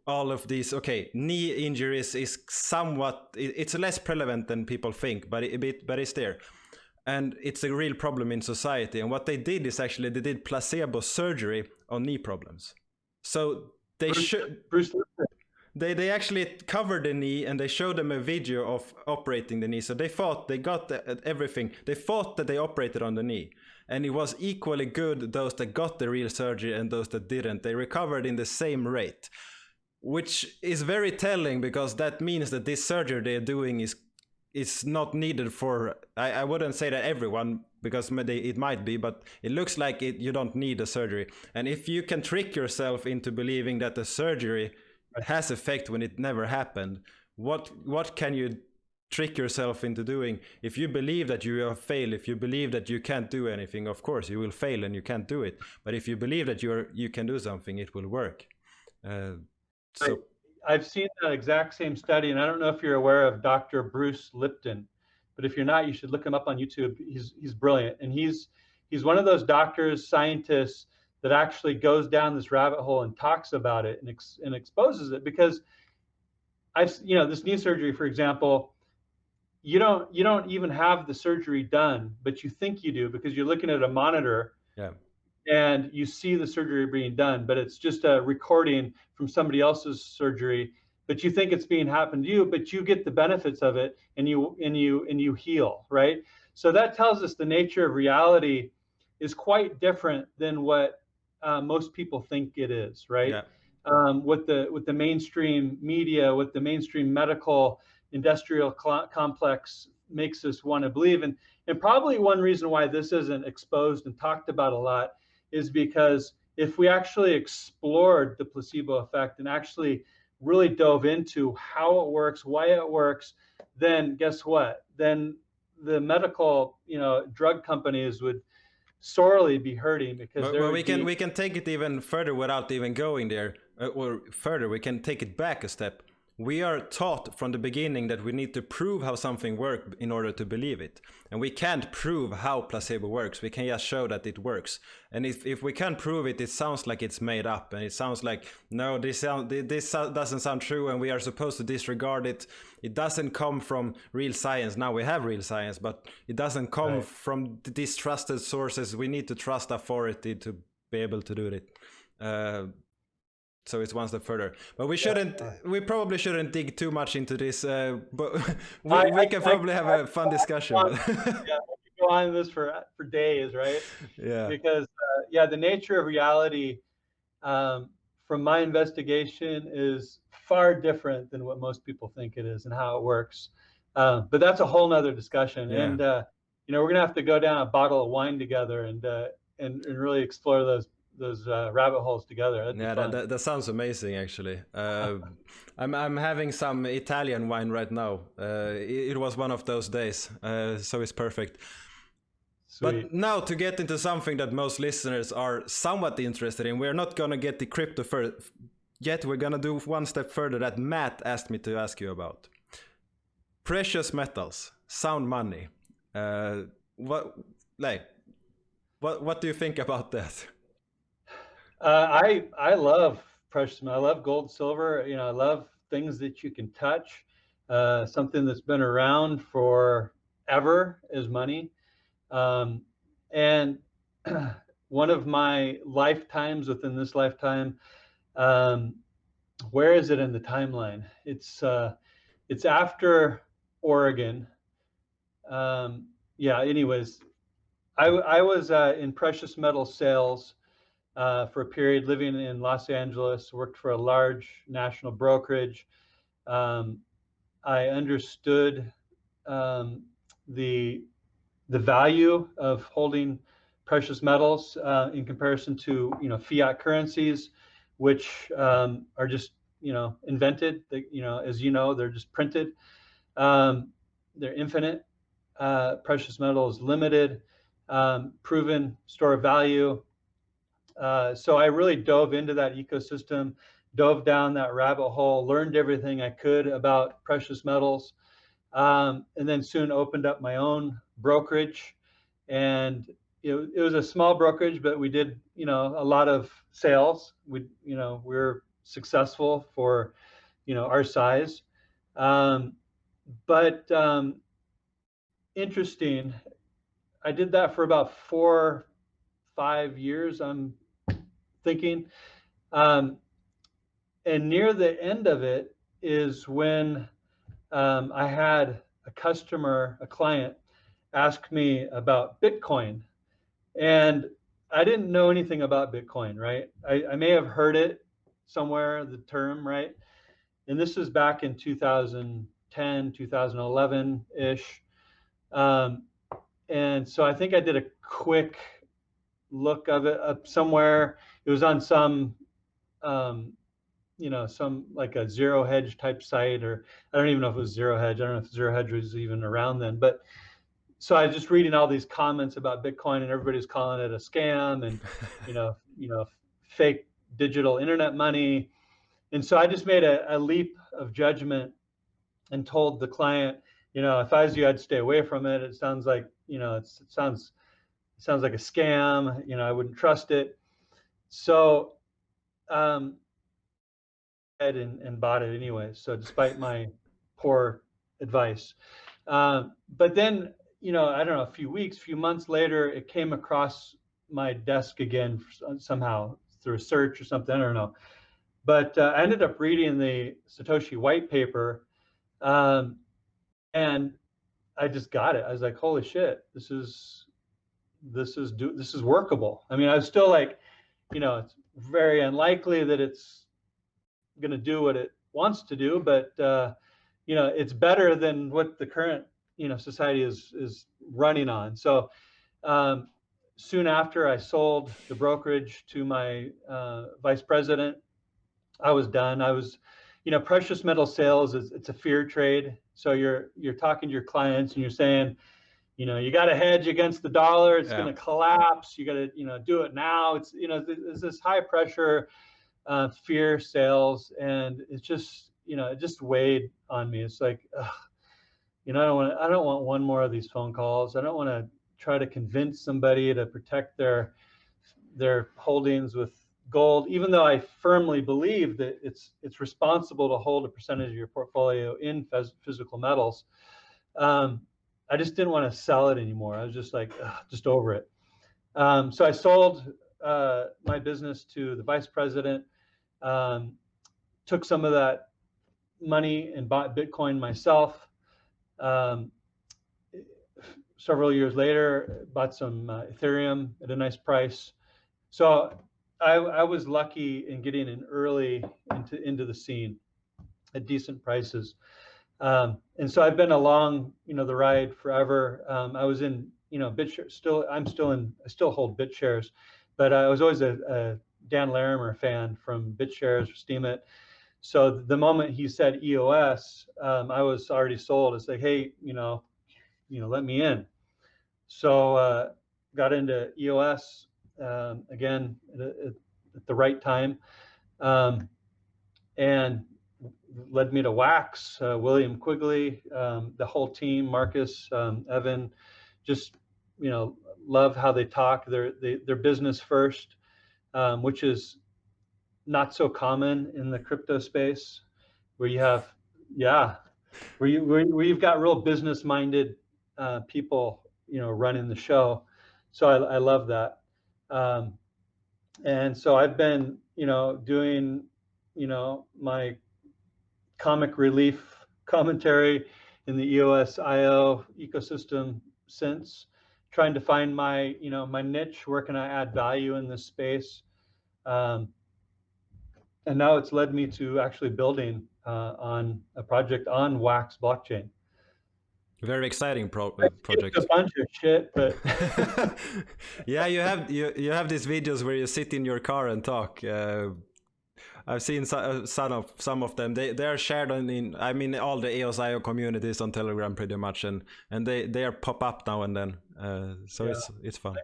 all of these. Okay, knee injuries is somewhat, it's less prevalent than people think, but it's there. And it's a real problem in society. And what they did is actually they did placebo surgery on knee problems. So they Bruce Lipton. They actually covered the knee, and they showed them a video of operating the knee. So they thought they got everything. They thought that they operated on the knee. And it was equally good, those that got the real surgery and those that didn't. They recovered in the same rate, which is very telling, because that means that this surgery they're doing is not needed for, I wouldn't say that everyone, because it might be, but it looks like you don't need a surgery. And if you can trick yourself into believing that the surgery has effect when it never happened, what can you trick yourself into doing? If you believe that you will fail, if you believe that you can't do anything, of course you will fail and you can't do it. But if you believe that you can do something, it will work. I've seen that exact same study, and I don't know if you're aware of Dr. Bruce Lipton, but if you're not, you should look him up on YouTube. He's brilliant, and he's one of those doctors, scientists that actually goes down this rabbit hole and talks about it and exposes it. Because this knee surgery, for example, you don't even have the surgery done, but you think you do, because you're looking at a monitor. Yeah. And you see the surgery being done, but it's just a recording from somebody else's surgery. But you think it's being happened to you, but you get the benefits of it, and you heal, right? So that tells us the nature of reality is quite different than what most people think it is, right? Yeah. With the mainstream media, with the mainstream medical industrial complex makes us want to believe. And probably one reason why this isn't exposed and talked about a lot is because if we actually explored the placebo effect and actually really dove into how it works, why it works, then guess what? Then the medical, drug companies would sorely be hurting, because we can take it even further without even going there, or further. We can take it back a step. We are taught from the beginning that we need to prove how something works in order to believe it. And we can't prove how placebo works. We can just show that it works. And if we can't prove it, it sounds like it's made up. And it sounds like, no, this doesn't sound true, and we are supposed to disregard it. It doesn't come from real science. Now we have real science, but it doesn't come from these trusted sources. We need to trust authority to be able to do it. So it's one step further, but we probably shouldn't dig too much into this, but we can probably have a fun discussion. We can go on this for days, right? Yeah. Because the nature of reality, from my investigation, is far different than what most people think it is and how it works. But that's a whole nother discussion. Yeah. And we're gonna have to go down a bottle of wine together and really explore rabbit holes together. That'd be Yeah, fun. that sounds amazing, actually. I'm having some Italian wine right now. It was one of those days, so it's perfect. Sweet. But now to get into something that most listeners are somewhat interested in, we're not gonna get the crypto yet. We're gonna do one step further that Matt asked me to ask you about. Precious metals, sound money. What do you think about that? I love precious metals. I love gold, silver. You know, I love things that you can touch. Something that's been around forever is money. And one of my lifetimes within this lifetime, where is it in the timeline? It's after Oregon. Yeah. Anyways, I was in precious metal sales for a period, living in Los Angeles. Worked for a large national brokerage. I understood the value of holding precious metals in comparison to fiat currencies, which are just invented. As you know, they're just printed. They're infinite. Precious metal is limited, proven store of value. So I really dove into that ecosystem, dove down that rabbit hole, learned everything I could about precious metals, and then soon opened up my own brokerage. And it was a small brokerage, but we did a lot of sales. We're successful for our size. But interesting, I did that for about 4-5 years, I'm thinking. And near the end of it is when I had a client ask me about Bitcoin. And I didn't know anything about Bitcoin, right? I may have heard it somewhere, the term, right? And this is back in 2010, 2011-ish. And so I think I did a quick look of it up somewhere. It was on some some like a zero hedge type site, or I don't even know if it was zero hedge. I don't know if zero hedge was even around then. But so I was just reading all these comments about Bitcoin, and everybody's calling it a scam and fake digital internet money. And so I just made a leap of judgment and told the client, if I was you, I'd stay away from it. It sounds like it sounds like a scam. I wouldn't trust it. So and bought it anyway. So despite my poor advice, but then I don't know, a few months later, it came across my desk again somehow through a search or something. I don't know, but I ended up reading the Satoshi white paper, and I just got it. I was like, holy shit, this is workable. I mean, I was still like, it's very unlikely that it's going to do what it wants to do, but it's better than what the current society is running on. So soon after I sold the brokerage to my vice president, I was done. I was, precious metal sales it's a fear trade. So you're talking to your clients and you're saying, you got to hedge against the dollar. It's going to collapse. You got to do it now. It's there's this high pressure fear sales, and it's just it just weighed on me. It's like, I don't want one more of these phone calls. I don't want to try to convince somebody to protect their holdings with gold, even though I firmly believe that it's responsible to hold a percentage of your portfolio in physical metals. I just didn't want to sell it anymore. I was just like, just over it. So I sold my business to the vice president, took some of that money and bought Bitcoin myself. Several years later, bought some Ethereum at a nice price. So I was lucky in getting in early into the scene at decent prices. And so I've been along, the ride forever. I was in, BitShares. I still hold BitShares, but I was always a Dan Larimer fan from BitShares or Steemit. So the moment he said EOS, I was already sold. It's like, hey, let me in. So got into EOS again at the right time, and led me to Wax, William Quigley, the whole team, Marcus, Evan, just love how they talk. They're business first, which is not so common in the crypto space, where you have, where you've got real business minded people, running the show. So I love that. And so I've been, doing, my comic relief commentary in the EOSIO ecosystem since, trying to find my, my niche. Where can I add value in this space? And now it's led me to actually building on a project on Wax blockchain. Very exciting project. A bunch of shit, but yeah, you have these videos where you sit in your car and talk. I've seen some of them. They are shared in all the EOSIO communities on Telegram pretty much, and they are pop up now and then. So it's fun.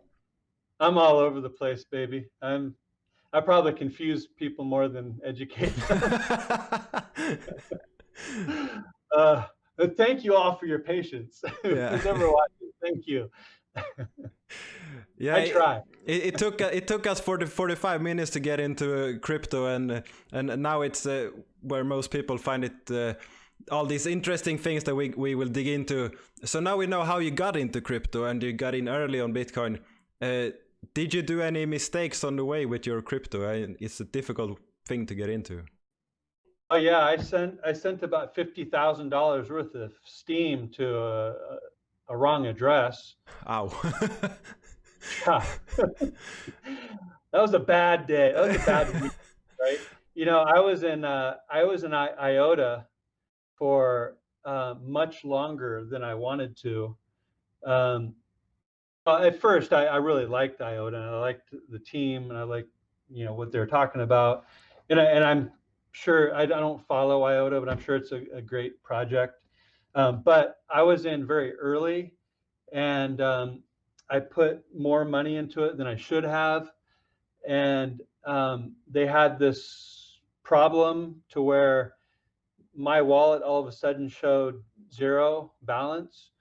I'm all over the place, baby. I probably confuse people more than educate them. Thank you all for your patience. Yeah. Never watching. Thank you. Yeah, I try. It took us 45 minutes to get into crypto, and now it's where most people find it. All these interesting things that we will dig into. So now we know how you got into crypto, and you got in early on Bitcoin. Did you do any mistakes on the way with your crypto? It's a difficult thing to get into. Oh yeah, I sent about $50,000 worth of Steam to a wrong address. Ow. Yeah. That was a bad day. That was a bad week, right? I was in IOTA for much longer than I wanted to. At first, I really liked IOTA, and I liked the team, and I liked what they're talking about, and I'm sure I don't follow IOTA, but I'm sure it's a great project. But I was in very early, and I put more money into it than I should have, and they had this problem to where my wallet all of a sudden showed zero balance.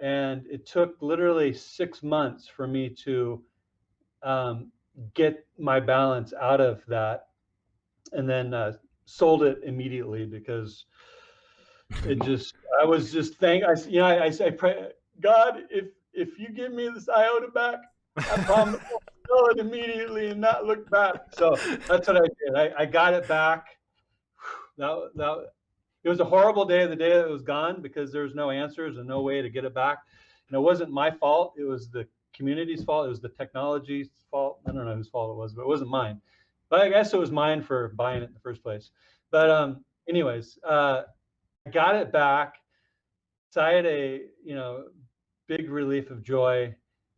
And it took literally 6 months for me to get my balance out of that, and then sold it immediately, because I pray, God, if you give me this IOTA back, I promise I'll sell it immediately and not look back. So that's what I did. I got it back. It was a horrible day, the day that it was gone, because there was no answers and no way to get it back. And it wasn't my fault. It was the community's fault. It was the technology's fault. I don't know whose fault it was, but it wasn't mine. But I guess it was mine for buying it in the first place. But anyways, I got it back. So I had a big relief of joy,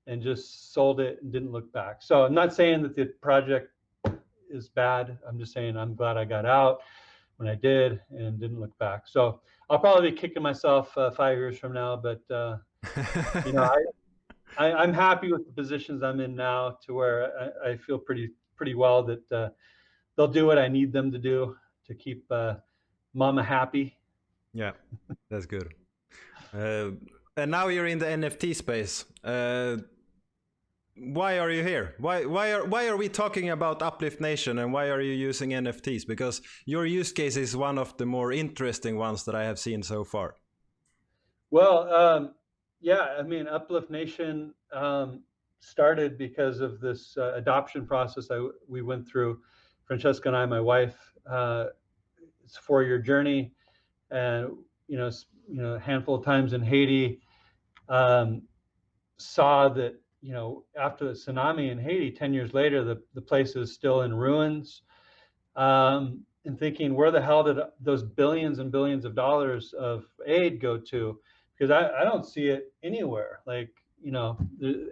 and just sold it and didn't look back. So I'm not saying that the project is bad. I'm just saying I'm glad I got out when I did and didn't look back. So I'll probably be kicking myself 5 years from now, but I'm happy with the positions I'm in now, to where I feel pretty well that they'll do what I need them to do to keep mama happy. Yeah, that's good. And now you're in the NFT space. Why are you here? Why are we talking about Uplift Nation, and why are you using NFTs? Because your use case is one of the more interesting ones that I have seen so far. Well, yeah, Uplift Nation started because of this adoption process we went through. Francesca and I, my wife, it's a 4-year journey, and a handful of times in Haiti, saw that after the tsunami in Haiti 10 years later, the place is still in ruins, and thinking, where the hell did those billions and billions of dollars of aid go to? Because I don't see it anywhere. Like,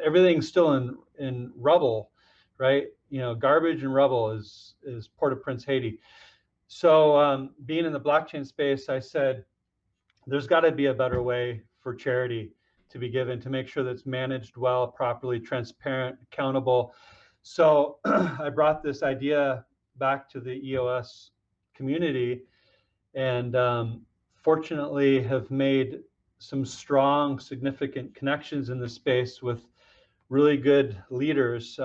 everything's still in rubble, right? Garbage and rubble is Port-au-Prince, Haiti. So being in the blockchain space, I said, there's got to be a better way for charity to be given, to make sure that it's managed well, properly, transparent, accountable. So I brought this idea back to the EOS community, and fortunately have made some strong, significant connections in this space with really good leaders,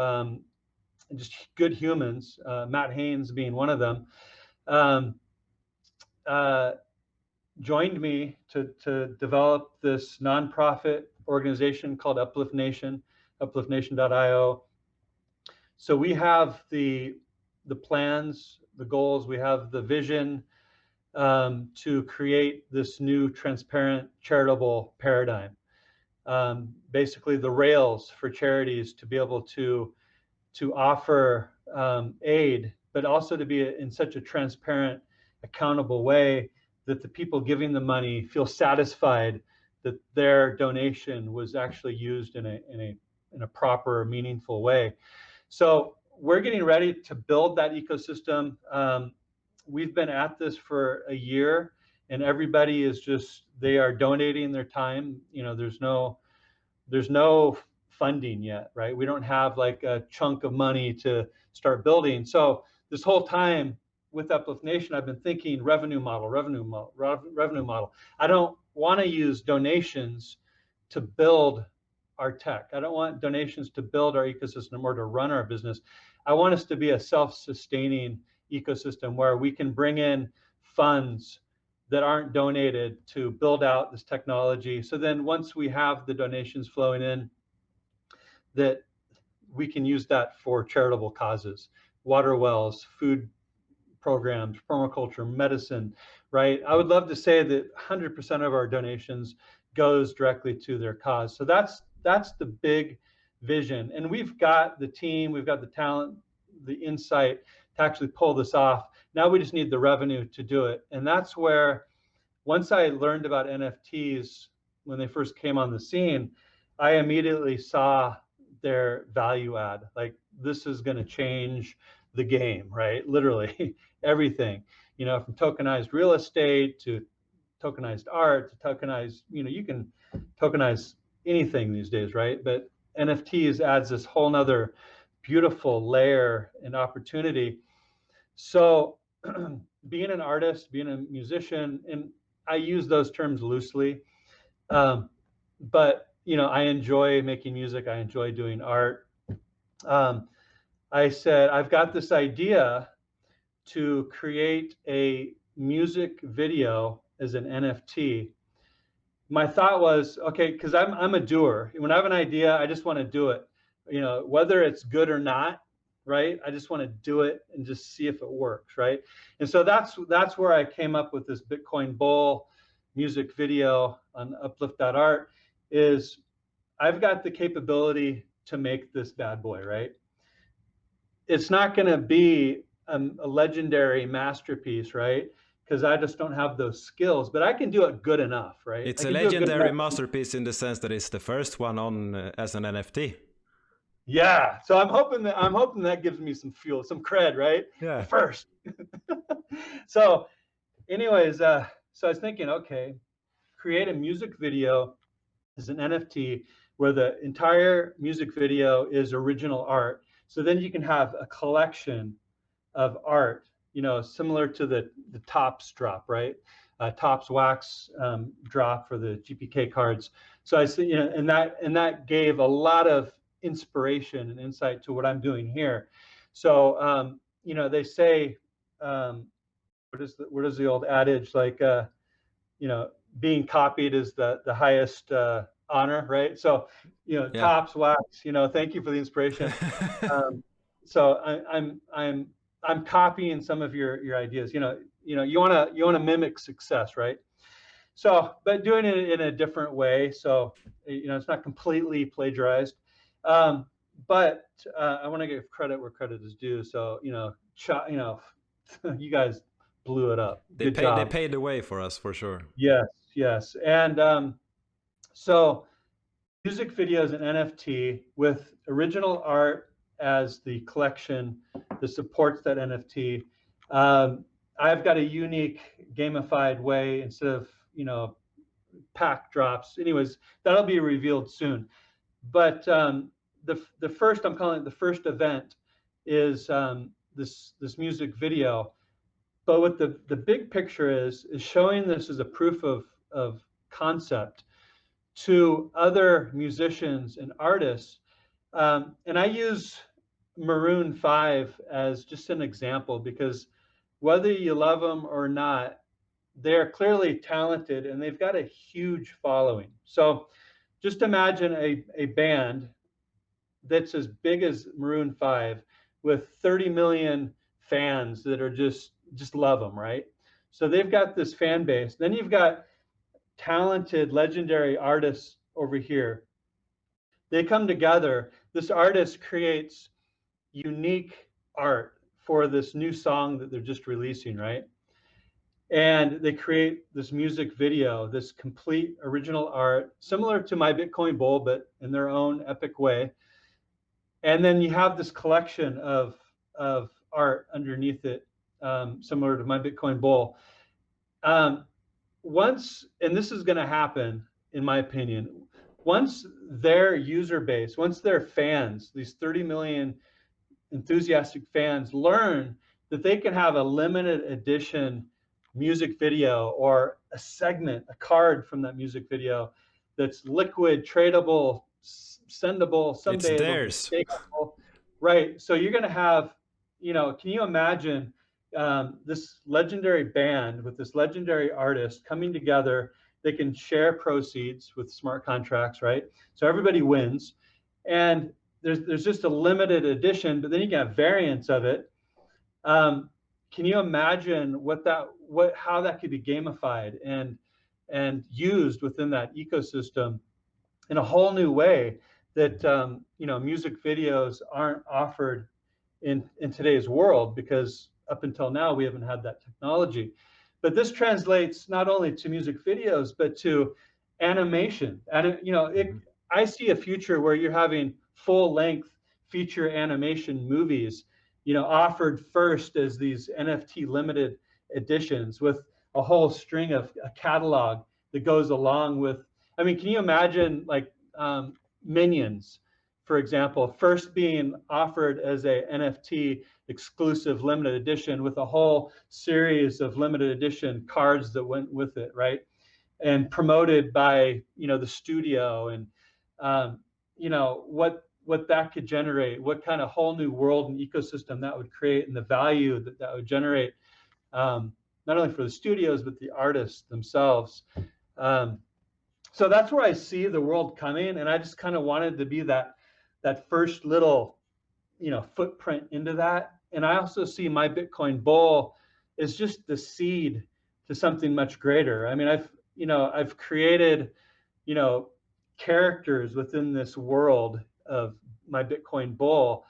just good humans, Matt Haynes being one of them. Joined me to develop this nonprofit organization called Uplift Nation, upliftnation.io. So we have the plans, the goals, we have the vision to create this new transparent charitable paradigm. Basically the rails for charities to be able to offer aid, but also to be in such a transparent, accountable way that the people giving the money feel satisfied that their donation was actually used in a proper, meaningful way. So we're getting ready to build that ecosystem. We've been at this for a year, and everybody is they are donating their time. There's no funding yet, right? We don't have like a chunk of money to start building. So this whole time with Uplift Nation, I've been thinking revenue model. I don't want to use donations to build our tech. I don't want donations to build our ecosystem or to run our business. I want us to be a self-sustaining ecosystem where we can bring in funds that aren't donated to build out this technology. So then once we have the donations flowing in, that we can use that for charitable causes, water wells, food programs, permaculture, medicine, right? I would love to say that 100% of our donations goes directly to their cause. So that's the big vision. And we've got the team, we've got the talent, the insight to actually pull this off. Now we just need the revenue to do it. And that's where, once I learned about NFTs when they first came on the scene, I immediately saw their value add. Like, this is going to change the game, right? Literally everything, from tokenized real estate to tokenized art to tokenized, you can tokenize anything these days, right? But NFTs adds this whole nother beautiful layer and opportunity. So being an artist, being a musician, and I use those terms loosely, but I enjoy making music, I enjoy doing art. I said, I've got this idea to create a music video as an NFT. My thought was, okay, because I'm a doer. When I have an idea, I just want to do it, whether it's good or not, right? I just want to do it and just see if it works, right? And so that's where I came up with this Bitcoin Bull music video on uplift.art. Is I've got the capability to make this bad boy, right? It's not going to be a legendary masterpiece, right? Because I just don't have those skills, but I can do it good enough, right? It's a legendary masterpiece in the sense that it's the first one on as an NFT. Yeah, so I'm hoping that gives me some fuel, some cred, right? Yeah. First. So, anyways, so I was thinking, okay, create a music video as an NFT where the entire music video is original art. So then you can have a collection of art, similar to the Topps drop, right? Topps wax drop for the GPK cards. So I see, and that gave a lot of inspiration and insight to what I'm doing here. So they say, what is the old adage, like being copied is the highest honor, right? So yeah. Topps wax, thank you for the inspiration. So I'm copying some of your ideas. You want to mimic success, right? So, but doing it in a different way. So it's not completely plagiarized. But I want to give credit where credit is due. So you guys blew it up. They paid the way for us, for sure. Yes. And so music videos and NFT with original art as the collection that supports that NFT. I've got a unique gamified way instead of, pack drops. Anyways, that'll be revealed soon. But the first, I'm calling it the first event, is this music video. But what the big picture is showing this as a proof of concept to other musicians and artists. And I use Maroon 5 as just an example, because whether you love them or not, they're clearly talented and they've got a huge following. So just imagine a band that's as big as Maroon 5 with 30 million fans that are just love them, right? So they've got this fan base. Then you've got talented, legendary artists over here. They come together. This artist creates unique art for this new song that they're just releasing, right? And they create this music video, this complete original art, similar to My Bitcoin Bowl, but in their own epic way. And then you have this collection of art underneath it, similar to My Bitcoin Bowl. Once, and this is going to happen, in my opinion, once their user base, once their fans, these 30 million enthusiastic fans, learn that they can have a limited edition music video or a segment, a card from that music video that's liquid, tradable, sendable, someday it's theirs. Right. So you're going to have, can you imagine this legendary band with this legendary artist coming together? They can share proceeds with smart contracts, right? So everybody wins. And there's just a limited edition, but then you can have variants of it. Can you imagine how that could be gamified and used within that ecosystem in a whole new way that music videos aren't offered in today's world, because up until now we haven't had that technology. But this translates not only to music videos but to animation. And I see a future where you're having full-length feature animation movies, offered first as these NFT limited editions with a whole string of a catalog that goes along with. I mean, can you imagine like Minions, for example, first being offered as a NFT exclusive limited edition with a whole series of limited edition cards that went with it, right? And promoted by the studio, and what that could generate, what kind of whole new world and ecosystem that would create, and the value that would generate, not only for the studios but the artists themselves. So that's where I see the world coming, and I just kind of wanted to be that first little footprint into that. And I also see My Bitcoin Bowl as just the seed to something much greater. I mean, I've created characters within this world of My Bitcoin Bowl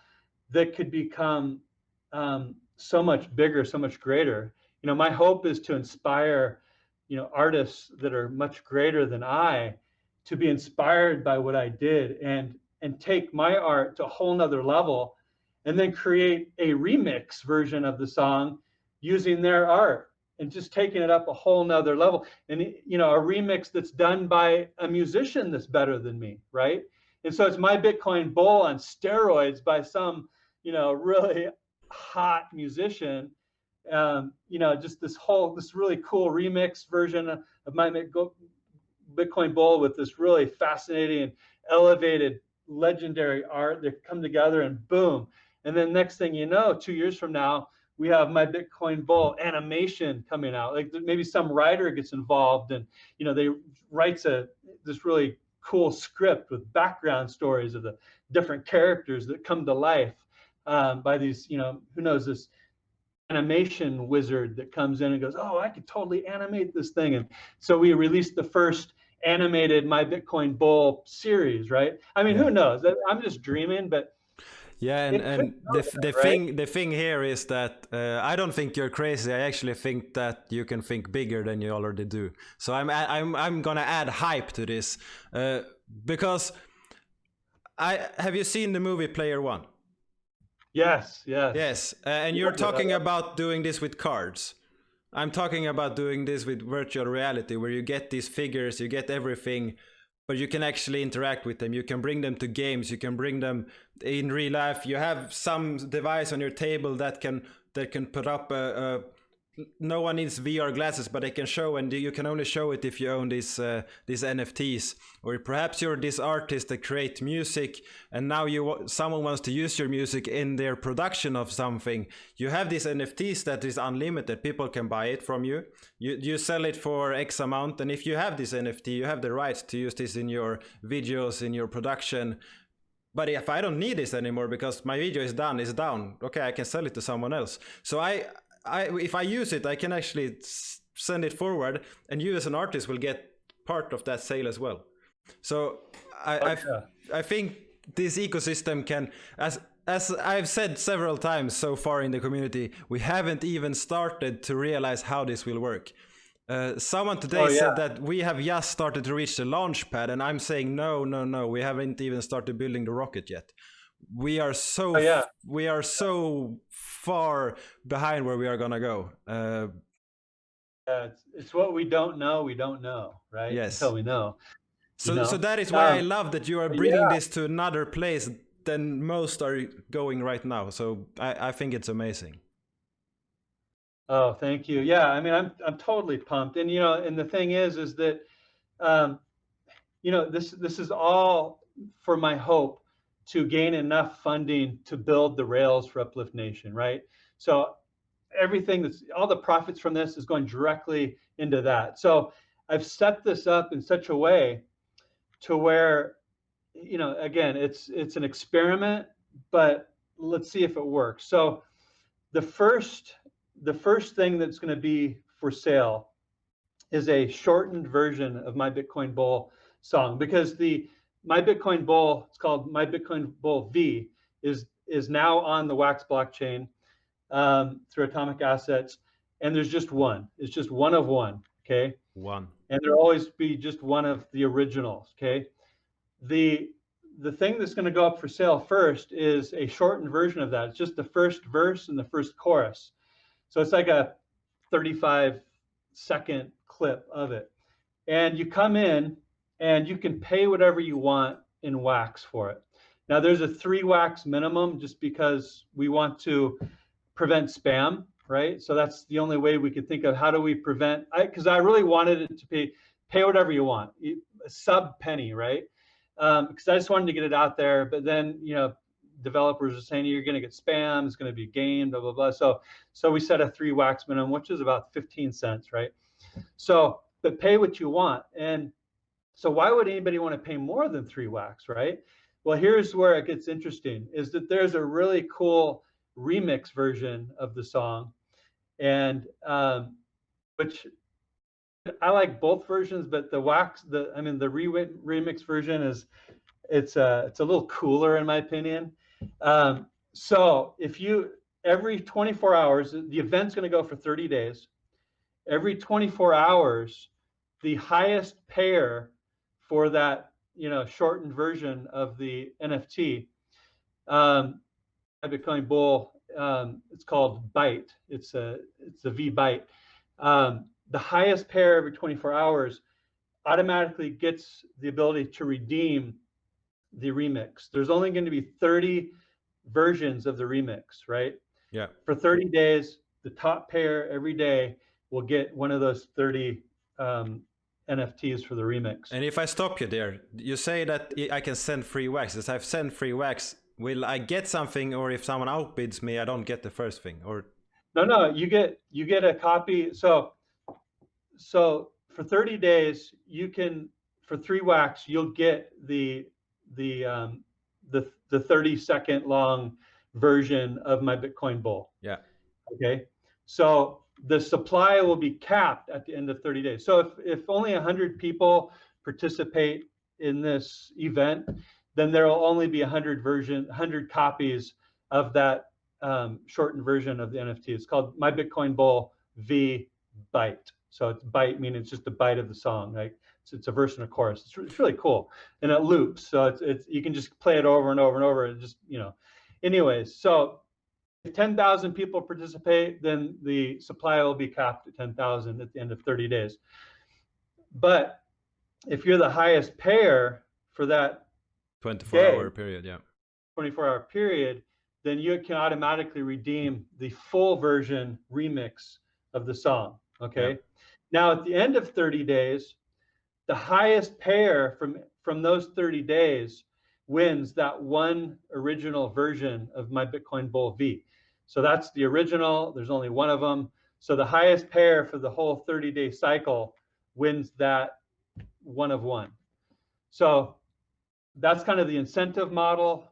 that could become so much bigger, so much greater. My hope is to inspire artists that are much greater than I to be inspired by what I did and take my art to a whole nother level, and then create a remix version of the song using their art and just taking it up a whole nother level. And a remix that's done by a musician that's better than me, right? And so it's My Bitcoin Bowl on steroids by some really hot musician. Just this really cool remix version of My Bitcoin Bowl with this really fascinating and elevated legendary art that come together, and boom. And then next thing you know, 2 years from now, we have My Bitcoin Bowl animation coming out. Like maybe some writer gets involved and they writes this really cool script with background stories of the different characters that come to life by these, who knows, this animation wizard that comes in and goes, oh, I could totally animate this thing. And so we released the first animated My Bitcoin Bowl series, right? I mean, who knows? I'm just dreaming, but yeah, and the thing here is that I don't think you're crazy. I actually think that you can think bigger than you already do. So I'm gonna add hype to this because have you seen the movie Player One? Yes, yes. Yes, and you're talking about doing this with cards. I'm talking about doing this with virtual reality, where you get these figures, you get everything, but you can actually interact with them. You can bring them to games. You can bring them in real life. You have some device on your table that can put up a no one needs VR glasses, but they can show, and you can only show it if you own these NFTs. Or perhaps you're this artist that create music, and now someone wants to use your music in their production of something. You have these NFTs that is unlimited. People can buy it from you. You sell it for X amount, and if you have this NFT, you have the right to use this in your videos, in your production. But if I don't need this anymore because my video is done, it's down. Okay, I can sell it to someone else. So if I use it, I can actually send it forward, and you as an artist will get part of that sale as well. So I think this ecosystem can, as I've said several times so far in the community, we haven't even started to realize how this will work. Someone today said that we have just started to reach the launch pad, and I'm saying no, we haven't even started building the rocket yet. We are so we are so far behind where we are gonna go. It's what we don't know, right? Yes. Until we know. So that is why I love that you are bringing this to another place than most are going right now. So I think it's amazing. Oh, thank you. Yeah, I mean, I'm totally pumped, and and the thing is that, this is all for my hope to gain enough funding to build the rails for Uplift Nation, right? So everything all the profits from this is going directly into that. So I've set this up in such a way to where, again, it's an experiment, but let's see if it works. So the first thing that's going to be for sale is a shortened version of My Bitcoin Bull song, because the My Bitcoin Bull, it's called My Bitcoin Bull V, is now on the Wax blockchain through Atomic Assets, and there's just one. It's just one of one. Okay. One. And there'll always be just one of the originals. Okay. The thing that's going to go up for sale first is a shortened version of that. It's just the first verse and the first chorus. So it's like a 35-second clip of it. And you come in and you can pay whatever you want in Wax for it. Now there's a 3 Wax minimum, just because we want to prevent spam, right? So that's the only way we could think of how do we prevent, because I really wanted it to pay whatever you want, a sub penny, right? Because I just wanted to get it out there, but then, developers are saying you're going to get spam, it's going to be gamed, blah, blah, blah. So we set a 3 Wax minimum, which is about 15 cents, right? So, but pay what you want. And so why would anybody want to pay more than 3 Wax, right? Well, here's where it gets interesting, is that there's a really cool remix version of the song, and which I like both versions, but the Wax, the remix version it's a little cooler in my opinion. So if every 24 hours, the event's going to go for 30 days. Every 24 hours, the highest payer for that, shortened version of the NFT, Bitcoin Bull, it's called Byte. It's a V Byte. The highest pair every 24 hours automatically gets the ability to redeem the remix. There's only going to be 30 versions of the remix, right? Yeah. For 30 days, the top pair every day will get one of those 30 NFTs for the remix. And if I stop you there, you say that I can send free Wax. As I've sent free Wax, will I get something, or if someone outbids me, I don't get the first thing? Or no, you get a copy. So for 30 days, you can, for 3 Wax, you'll get the 30-second long version of My Bitcoin Bull. Yeah. Okay. So the supply will be capped at the end of 30 days. So if only 100 people participate in this event, then there will only be 100 copies of that shortened version of the NFT. It's called My Bitcoin Bull V Byte. So it's byte, meaning it's just a byte of the song, right? So it's a verse and a chorus. It's really cool, and it loops. So it's you can just play it over and over and over, and just anyways. So if 10,000 people participate, then the supply will be capped at 10,000 at the end of 30 days. But if you're the highest payer for that 24-hour period, yeah. 24-hour period, then you can automatically redeem the full version remix of the song. Okay. Yeah. Now at the end of 30 days, the highest payer from those 30 days wins that one original version of My Bitcoin Bull V. So that's the original. There's only one of them. So the highest payer for the whole 30-day cycle wins that one of one. So that's kind of the incentive model.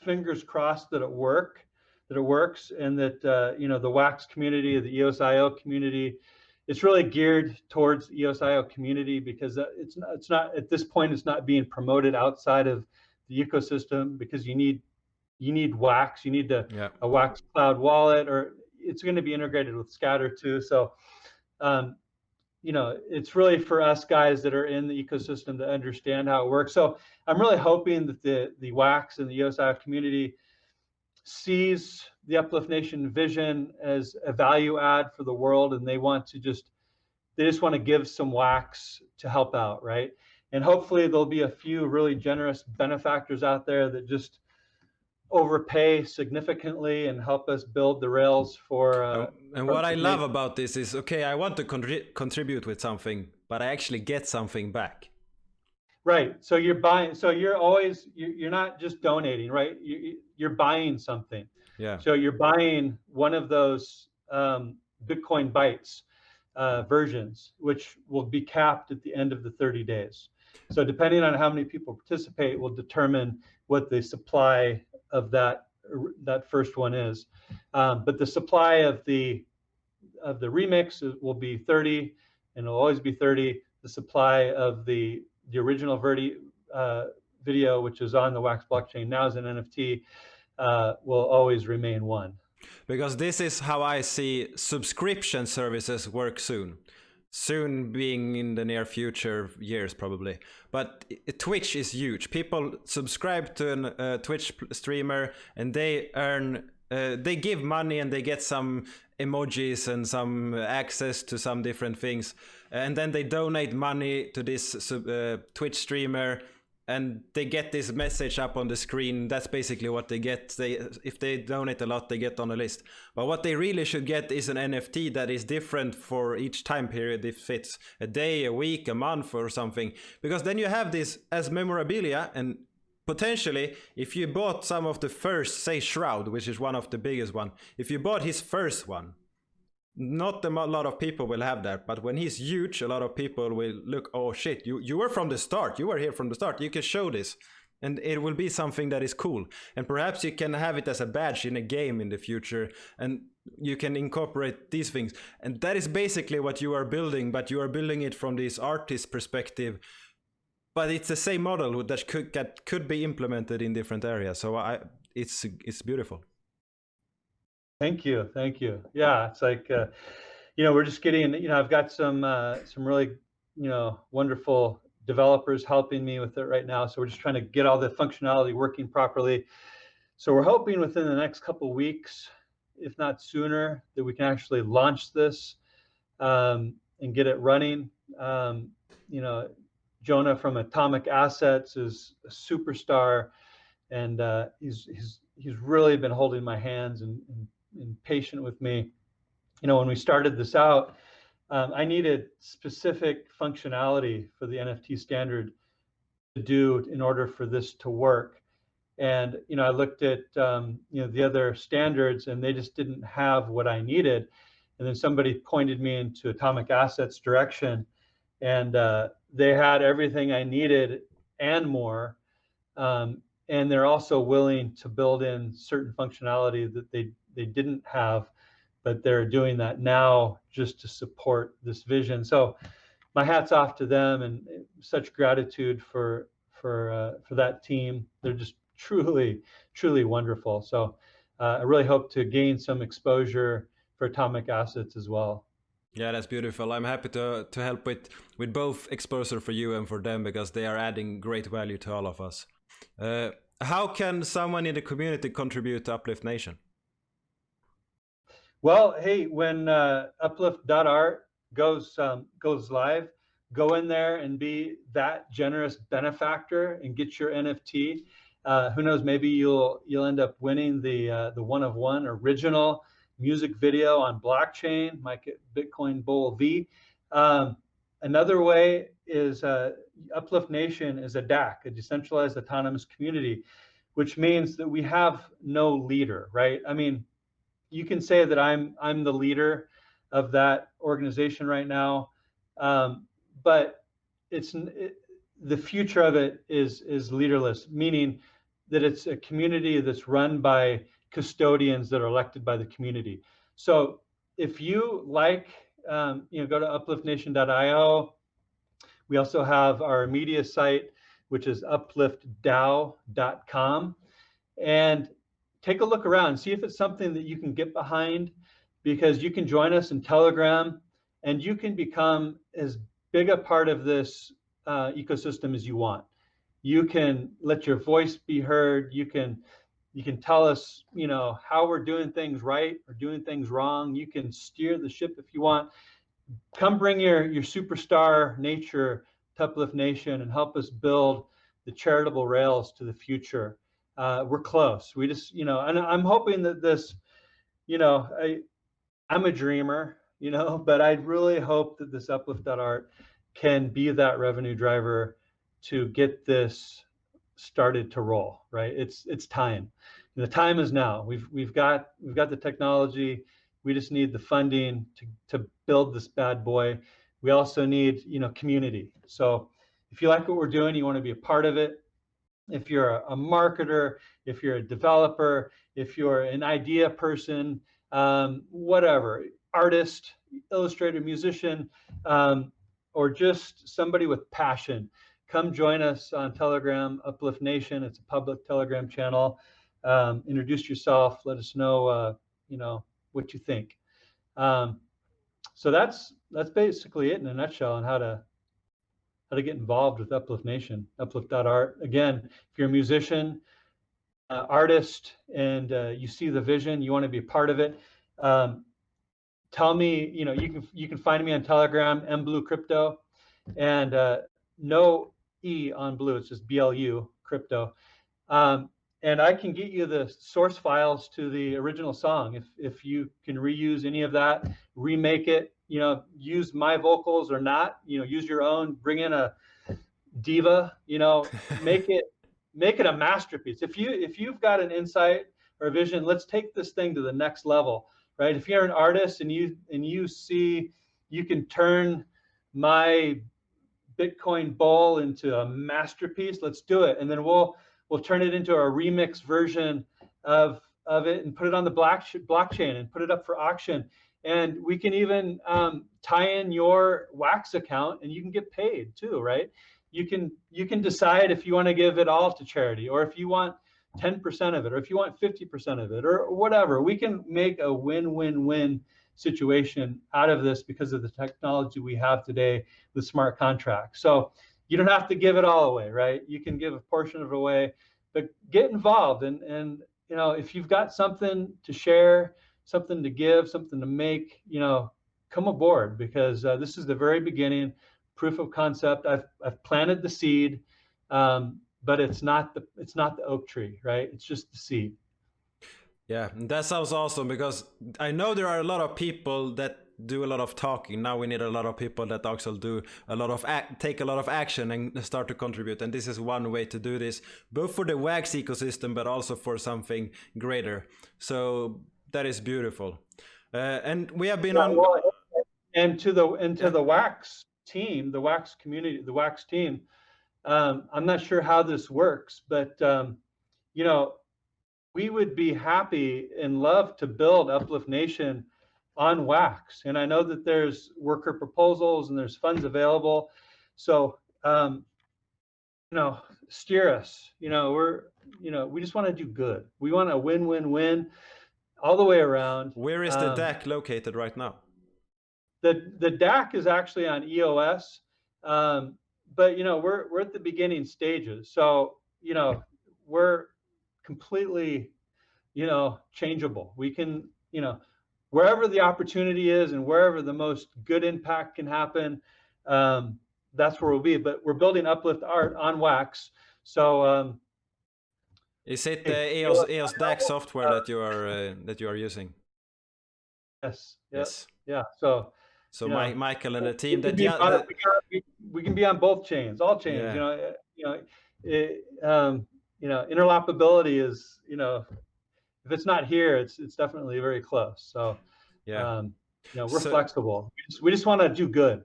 Fingers crossed that it works, and that you know, the Wax community, the EOSIO community, it's really geared towards the EOSIO community, because it's not at this point, it's not being promoted outside of the ecosystem, because you need Wax, you need a Wax Cloud wallet, or it's going to be integrated with Scatter too. So you know, it's really for us guys that are in the ecosystem to understand how it works. So I'm really hoping that the Wax and the EOSIO community sees the Uplift Nation vision as a value add for the world, and they just want to give some Wax to help out, right? And hopefully there'll be a few really generous benefactors out there that just overpay significantly and help us build the rails for and what I love about this is, okay, I want to contribute with something, but I actually get something back. Right. So you're buying, so you're not just donating, right? You're buying something. Yeah. So you're buying one of those Bitcoin Bytes versions, which will be capped at the end of the 30 days. So depending on how many people participate will determine what the supply of that first one is. But the supply of the remix will be 30, and it'll always be 30. The supply of the original video, which is on the Wax blockchain now as an NFT, will always remain 1. Because this is how I see subscription services work soon. Soon being in the near future, years probably. But Twitch is huge. People subscribe to a Twitch streamer, and they earn, they give money, and they get some emojis and some access to some different things. And then they donate money to this Twitch streamer, and they get this message up on the screen. That's basically what they get. If they donate a lot, they get on the list. But what they really should get is an NFT that is different for each time period, if it's a day, a week, a month, or something. Because then you have this as memorabilia, and potentially, if you bought some of the first, say Shroud, which is one of the biggest one, if you bought his first one, not a lot of people will have that, but when he's huge, a lot of people will look, oh shit, you were from the start, you were here from the start, you can show this, and it will be something that is cool. And perhaps you can have it as a badge in a game in the future, and you can incorporate these things. And that is basically what you are building, but you are building it from this artist perspective. But it's the same model that could be implemented in different areas. So it's beautiful. Thank you. Yeah, it's like, you know, we're just getting, you know, I've got some really, you know, wonderful developers helping me with it right now. So we're just trying to get all the functionality working properly. So we're hoping within the next couple of weeks, if not sooner, that we can actually launch this and get it running. You know, Jonah from Atomic Assets is a superstar, and he's really been holding my hands and patient with me. You know, when we started this out, I needed specific functionality for the NFT standard to do in order for this to work. And, you know, I looked at, you know, the other standards, and they just didn't have what I needed. And then somebody pointed me into Atomic Assets direction, and they had everything I needed and more. And they're also willing to build in certain functionality that they didn't have, but they're doing that now just to support this vision. So my hat's off to them, and such gratitude for that team. They're just truly wonderful. So I really hope to gain some exposure for Atomic Assets as well. Yeah, that's beautiful. I'm happy to help with both exposure for you and for them, because they are adding great value to all of us. How can someone in the community contribute to Uplift Nation? Well, hey, when uplift.art goes live, go in there and be that generous benefactor and get your NFT. Who knows? Maybe you'll end up winning the one of one original music video on blockchain, might get Bitcoin Bull V. Um, Another way is Uplift Nation is a DAC, a decentralized autonomous community, which means that we have no leader, right? I mean, you can say that I'm the leader of that organization right now, but the future of it is leaderless, meaning that it's a community that's run by custodians that are elected by the community. So if you like, go to upliftnation.io. We also have our media site, which is upliftdao.com, and take a look around, see if it's something that you can get behind, because you can join us in Telegram and you can become as big a part of this ecosystem as you want. You can let your voice be heard. You can tell us, how we're doing things right or doing things wrong. You can steer the ship if you want. Come bring your superstar nature to Uplift Nation and help us build the charitable rails to the future. We're close. We just, and I'm hoping that this, I'm a dreamer, but I really hope that this uplift.art can be that revenue driver to get this started to roll, right? It's time. The time is now. We've got the technology. We just need the funding to build this bad boy. We also need, community. So if you like what we're doing, you want to be a part of it. If you're a marketer, if you're a developer, if you're an idea person, whatever, artist, illustrator, musician, or just somebody with passion, come join us on Telegram, Uplift Nation. It's a public Telegram channel. Introduce yourself. Let us know, what you think. So that's basically it in a nutshell on how to get involved with Uplift Nation, uplift.art. Again, if you're a musician, artist, and you see the vision, you want to be a part of it, tell me, you can find me on Telegram, Mblu Crypto, and no E on Blue, it's just BLU Crypto. And I can get you the source files to the original song. If you can reuse any of that, remake it, use my vocals or not, use your own, bring in a diva, make it a masterpiece. If you've got an insight or a vision, let's take this thing to the next level, right? If you're an artist and you see you can turn my Bitcoin Bowl into a masterpiece, let's do it. And then we'll turn it into a remix version of it and put it on the blockchain and put it up for auction. And we can even tie in your Wax account and you can get paid too, right? You can decide if you want to give it all to charity, or if you want 10% of it, or if you want 50% of it, or whatever. We can make a win-win-win situation out of this because of the technology we have today with smart contracts. So you don't have to give it all away, right? You can give a portion of it away, but get involved. And if you've got something to share, something to give, something to make, come aboard, because this is the very beginning, proof of concept. I've planted the seed, but it's not the oak tree, right? It's just the seed. Yeah, that sounds awesome, because I know there are a lot of people that do a lot of talking. Now we need a lot of people that also do a lot of take a lot of action and start to contribute. And this is one way to do this, both for the Wax ecosystem, but also for something greater. So that is beautiful. And we have been on. And to the Wax team, the Wax community, the Wax team. I'm not sure how this works, but we would be happy and love to build Uplift Nation on Wax. And I know that there's worker proposals and there's funds available. So, steer us. We just want to do good. We want a win-win-win all the way around. Where is the DAC located right now? The DAC is actually on EOS, but we're at the beginning stages. So we're completely changeable. We can wherever the opportunity is and wherever the most good impact can happen, that's where we'll be. But we're building Uplift.art on wax. So is it the EOS DAC software that you are using? yes, Yes. yeah. So Michael and the team we can be on both chains, all chains. Interlopability is, if it's not here, it's definitely very close. So we're flexible. We just want to do good.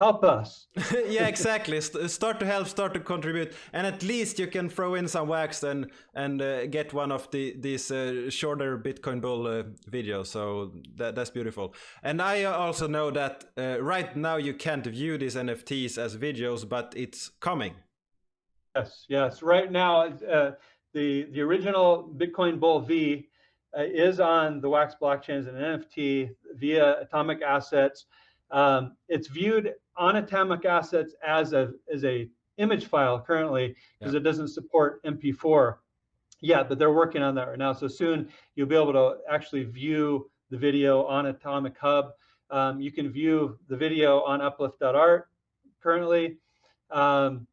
Help us. Yeah, exactly. Start to help, start to contribute, and at least you can throw in some wax and get one of these shorter Bitcoin Bull videos. So that's beautiful. And I also know that right now you can't view these NFTs as videos, but it's coming. Yes. Right now, the original Bitcoin Bull V is on the Wax blockchain as an NFT via Atomic Assets. It's viewed on Atomic Assets as a image file currently, because it doesn't support MP4 yet, but they're working on that right now. So soon you'll be able to actually view the video on Atomic Hub. You can view the video on uplift.art currently. And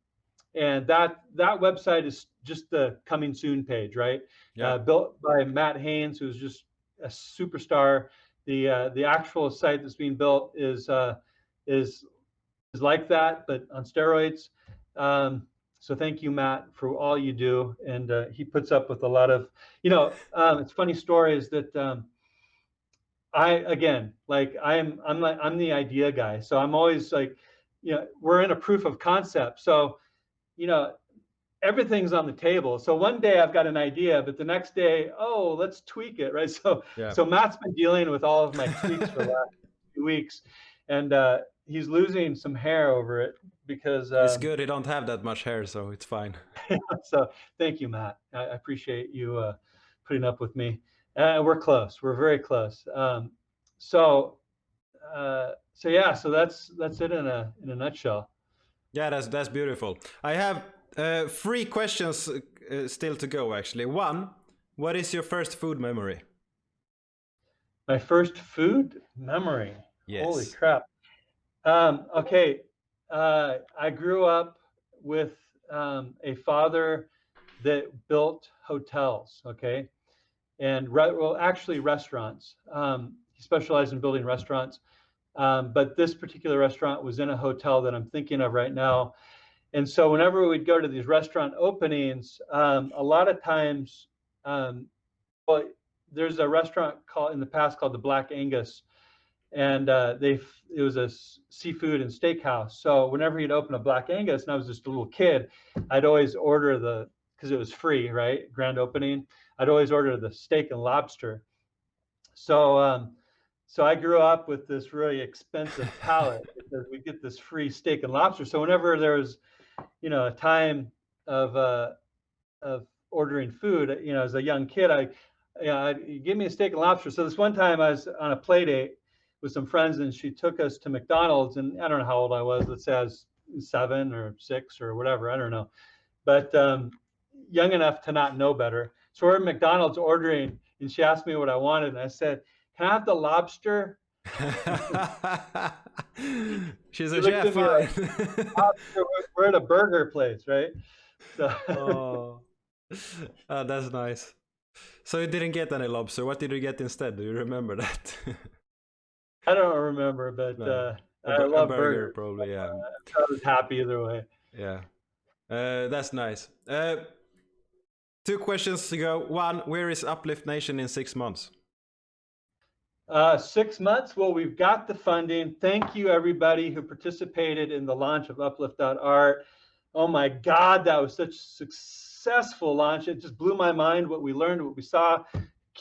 that website is just the coming soon page, right? Built by Matt Haynes, who's just a superstar. The actual site that's being built is like that, but on steroids. So thank you, Matt, for all you do. And he puts up with a lot of, it's funny stories that I'm the idea guy. So I'm always like, we're in a proof of concept. So, everything's on the table. So one day I've got an idea, but the next day, let's tweak it, right? So Matt's been dealing with all of my tweaks for the last 2 weeks, and he's losing some hair over it because it's good. You don't have that much hair, so it's fine. So thank you, Matt. I appreciate you putting up with me. We're close. We're very close. So that's it in a nutshell. Yeah, that's beautiful. I have 3 questions still to go, actually. 1, what is your first food memory? My first food memory? Yes. Holy crap. Okay. I grew up with a father that built hotels, okay? And actually restaurants. He specialized in building restaurants. But this particular restaurant was in a hotel that I'm thinking of right now. And so whenever we'd go to these restaurant openings, a lot of times, there's a restaurant in the past called the Black Angus, and it was a seafood and steakhouse. So whenever he'd open a Black Angus, and I was just a little kid, I'd always order because it was free, right? Grand opening. I'd always order the steak and lobster. So I grew up with this really expensive palate because we get this free steak and lobster. So whenever there was, a time of ordering food, as a young kid, you give me a steak and lobster. So this one time I was on a play date with some friends, and she took us to McDonald's, and I don't know how old I was. Let's say I was 7 or 6 or whatever. I don't know, but young enough to not know better. So we're at McDonald's ordering, and she asked me what I wanted, and I said, "Can I have the lobster?" She's a chef. Like, we're at a burger place, right? So. That's nice. So you didn't get any lobster. What did you get instead? Do you remember that? I don't remember, but no. I love burger. Probably, yeah. I was happy either way. Yeah, that's nice. 2 questions to go. 1, where is Uplift Nation in 6 months? 6 months. Well, we've got the funding. Thank you, everybody who participated in the launch of uplift.art. Oh my God, that was such a successful launch. It just blew my mind what we learned, what we saw.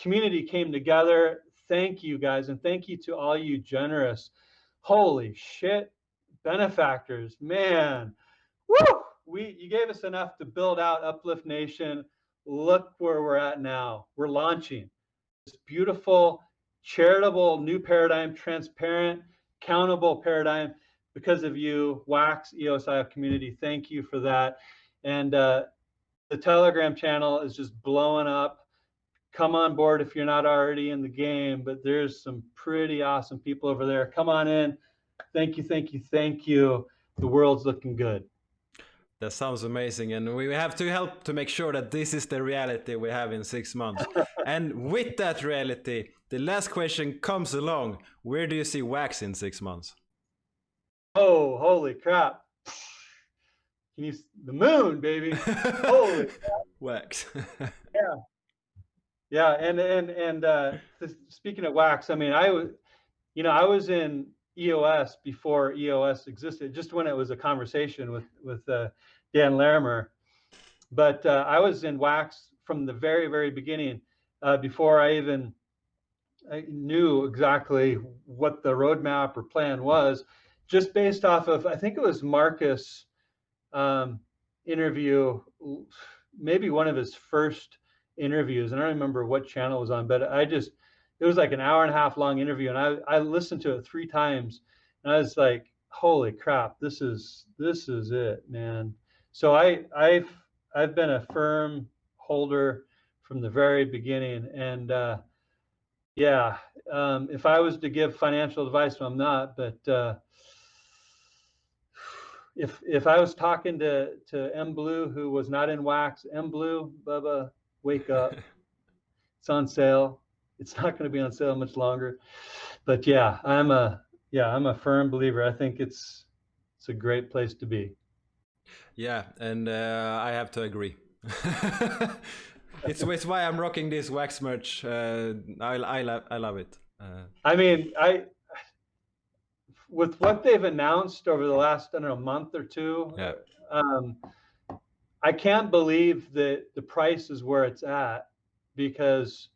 Community came together. Thank you, guys. And thank you to all you generous, holy shit, benefactors. Man, woo! You gave us enough to build out Uplift Nation. Look where we're at now. We're launching this beautiful, charitable new paradigm, transparent, accountable paradigm because of you, Wax, EOSIO community. Thank you for that. And the Telegram channel is just blowing up. come on board if you're not already in the game, but there's some pretty awesome people over there. Come on in. Thank you, thank you, thank you. The world's looking good. That sounds amazing, and we have to help to make sure that this is the reality we have in 6 months. And with that reality, the last question comes along. Where do you see Wax in 6 months? Oh, holy crap. The moon, baby. Holy crap. Wax. Yeah. Yeah, and speaking of Wax, I mean, I was in EOS before EOS existed, just when it was a conversation with Dan Larimer. But I was in Wax from the very, very beginning, before I knew exactly what the roadmap or plan was, just based off of, I think it was Marcus interview, maybe one of his first interviews. And I don't remember what channel it was on, but it was like an hour and a half long interview. And I listened to it 3 times and I was like, holy crap, this is it, man. So I've been a firm holder from the very beginning. And yeah, if I was to give financial advice, I'm not, but if I was talking to Mblu, who was not in Wax, Mblu, Bubba, wake up. It's on sale. It's not going to be on sale much longer. But yeah, I'm a firm believer. I think it's a great place to be. Yeah, and I have to agree. It's why I'm rocking this Wax merch. I love it. I mean, with what they've announced over the last, I don't know, month or two, yeah. I can't believe that the price is where it's at, because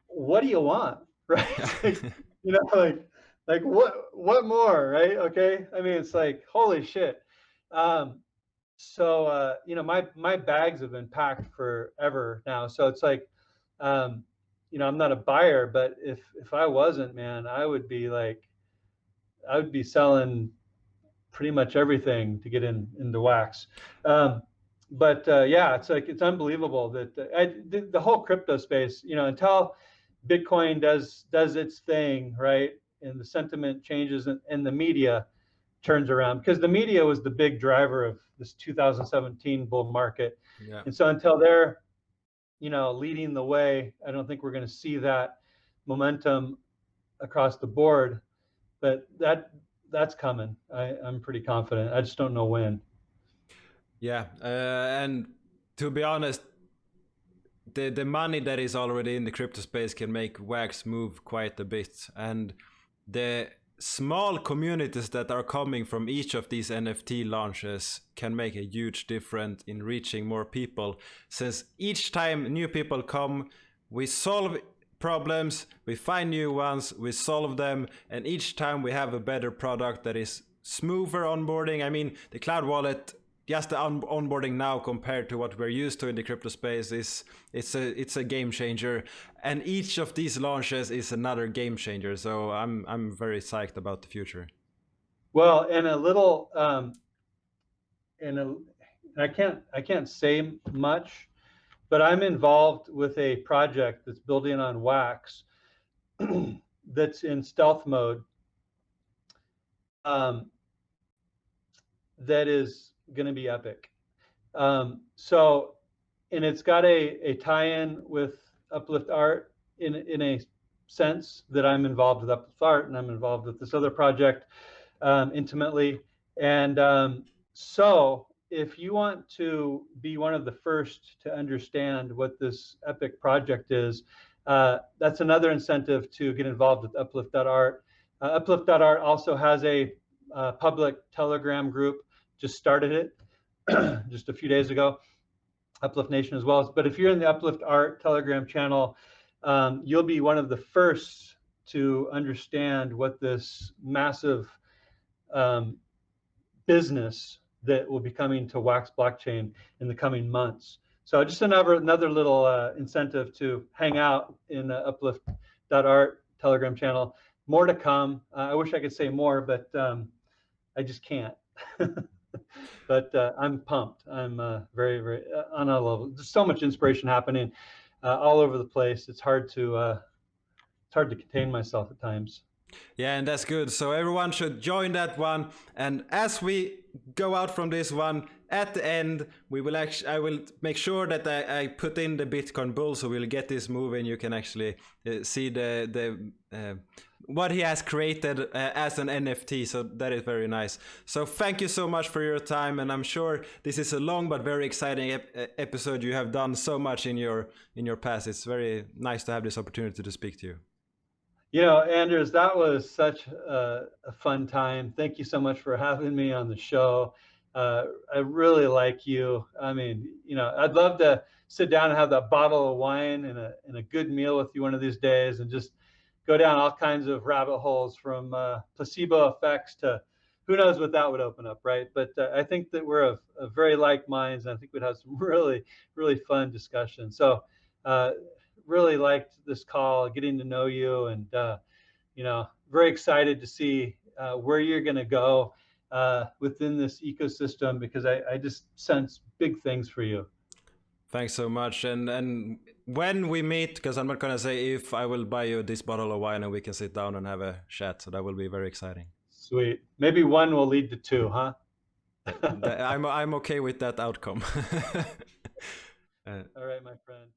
what do you want, right? like what more, right? Okay, I mean, it's like, holy shit. So my bags have been packed forever now, so it's like, I'm not a buyer, but if I wasn't, man, I would be selling pretty much everything to get into Wax. But yeah, it's unbelievable that the whole crypto space, until Bitcoin does its thing, right, and the sentiment changes and the media turns around, because the media was the big driver of this 2017 bull market. Yeah. And so until they're leading the way, I don't think we're going to see that momentum across the board. But that's coming. I'm pretty confident. I just don't know when. Yeah, and to be honest, the money that is already in the crypto space can make Wax move quite a bit, and the small communities that are coming from each of these NFT launches can make a huge difference in reaching more people, since each time new people come, we solve problems, we find new ones, we solve them, and each time we have a better product that is smoother onboarding. I mean, the cloud wallet, just the onboarding now compared to what we're used to in the crypto space, it's a game changer, and each of these launches is another game changer. So I'm very psyched about the future. Well, and a little I can't say much, but I'm involved with a project that's building on Wax that's in stealth mode, that is going to be epic. So, and it's got a tie-in with uplift.art in a sense that I'm involved with uplift.art, and I'm involved with this other project intimately. And so if you want to be one of the first to understand what this epic project is, that's another incentive to get involved with uplift.art. Uplift.art also has a public Telegram group, just started it just a few days ago, Uplift Nation as well. But if you're in the uplift.art Telegram channel, you'll be one of the first to understand what this massive business that will be coming to Wax blockchain in the coming months. So just another little incentive to hang out in the uplift.art Telegram channel. More to come. I wish I could say more, but I just can't. But I'm pumped. I'm very, very on a level. There's so much inspiration happening. all over the place. It's hard to contain myself at times. Yeah, and that's good. So everyone should join that one. And as we go out from this one, at the end, I will make sure that I put in the Bitcoin Bull, so we'll get this moving. You can actually see the what he has created as an NFT. So that is very nice. So thank you so much for your time, and I'm sure this is a long but very exciting episode. You have done so much in your past. It's very nice to have this opportunity to speak to you. You know, Anders, that was such a fun time. Thank you so much for having me on the show. I really like you. I mean, you know, I'd love to sit down and have that bottle of wine and a good meal with you one of these days, and just go down all kinds of rabbit holes, from placebo effects to who knows what that would open up, right? But I think that we're of very like minds, and I think we'd have some really, really fun discussion. So really liked this call, getting to know you, and you know, very excited to see where you're going to go within this ecosystem, because I just sense big things for you. Thanks so much. And when we meet, because I'm not going to say if, I will buy you this bottle of wine and we can sit down and have a chat. So that will be very exciting. Sweet. Maybe one will lead to two, huh? I'm okay with that outcome. All right, my friend.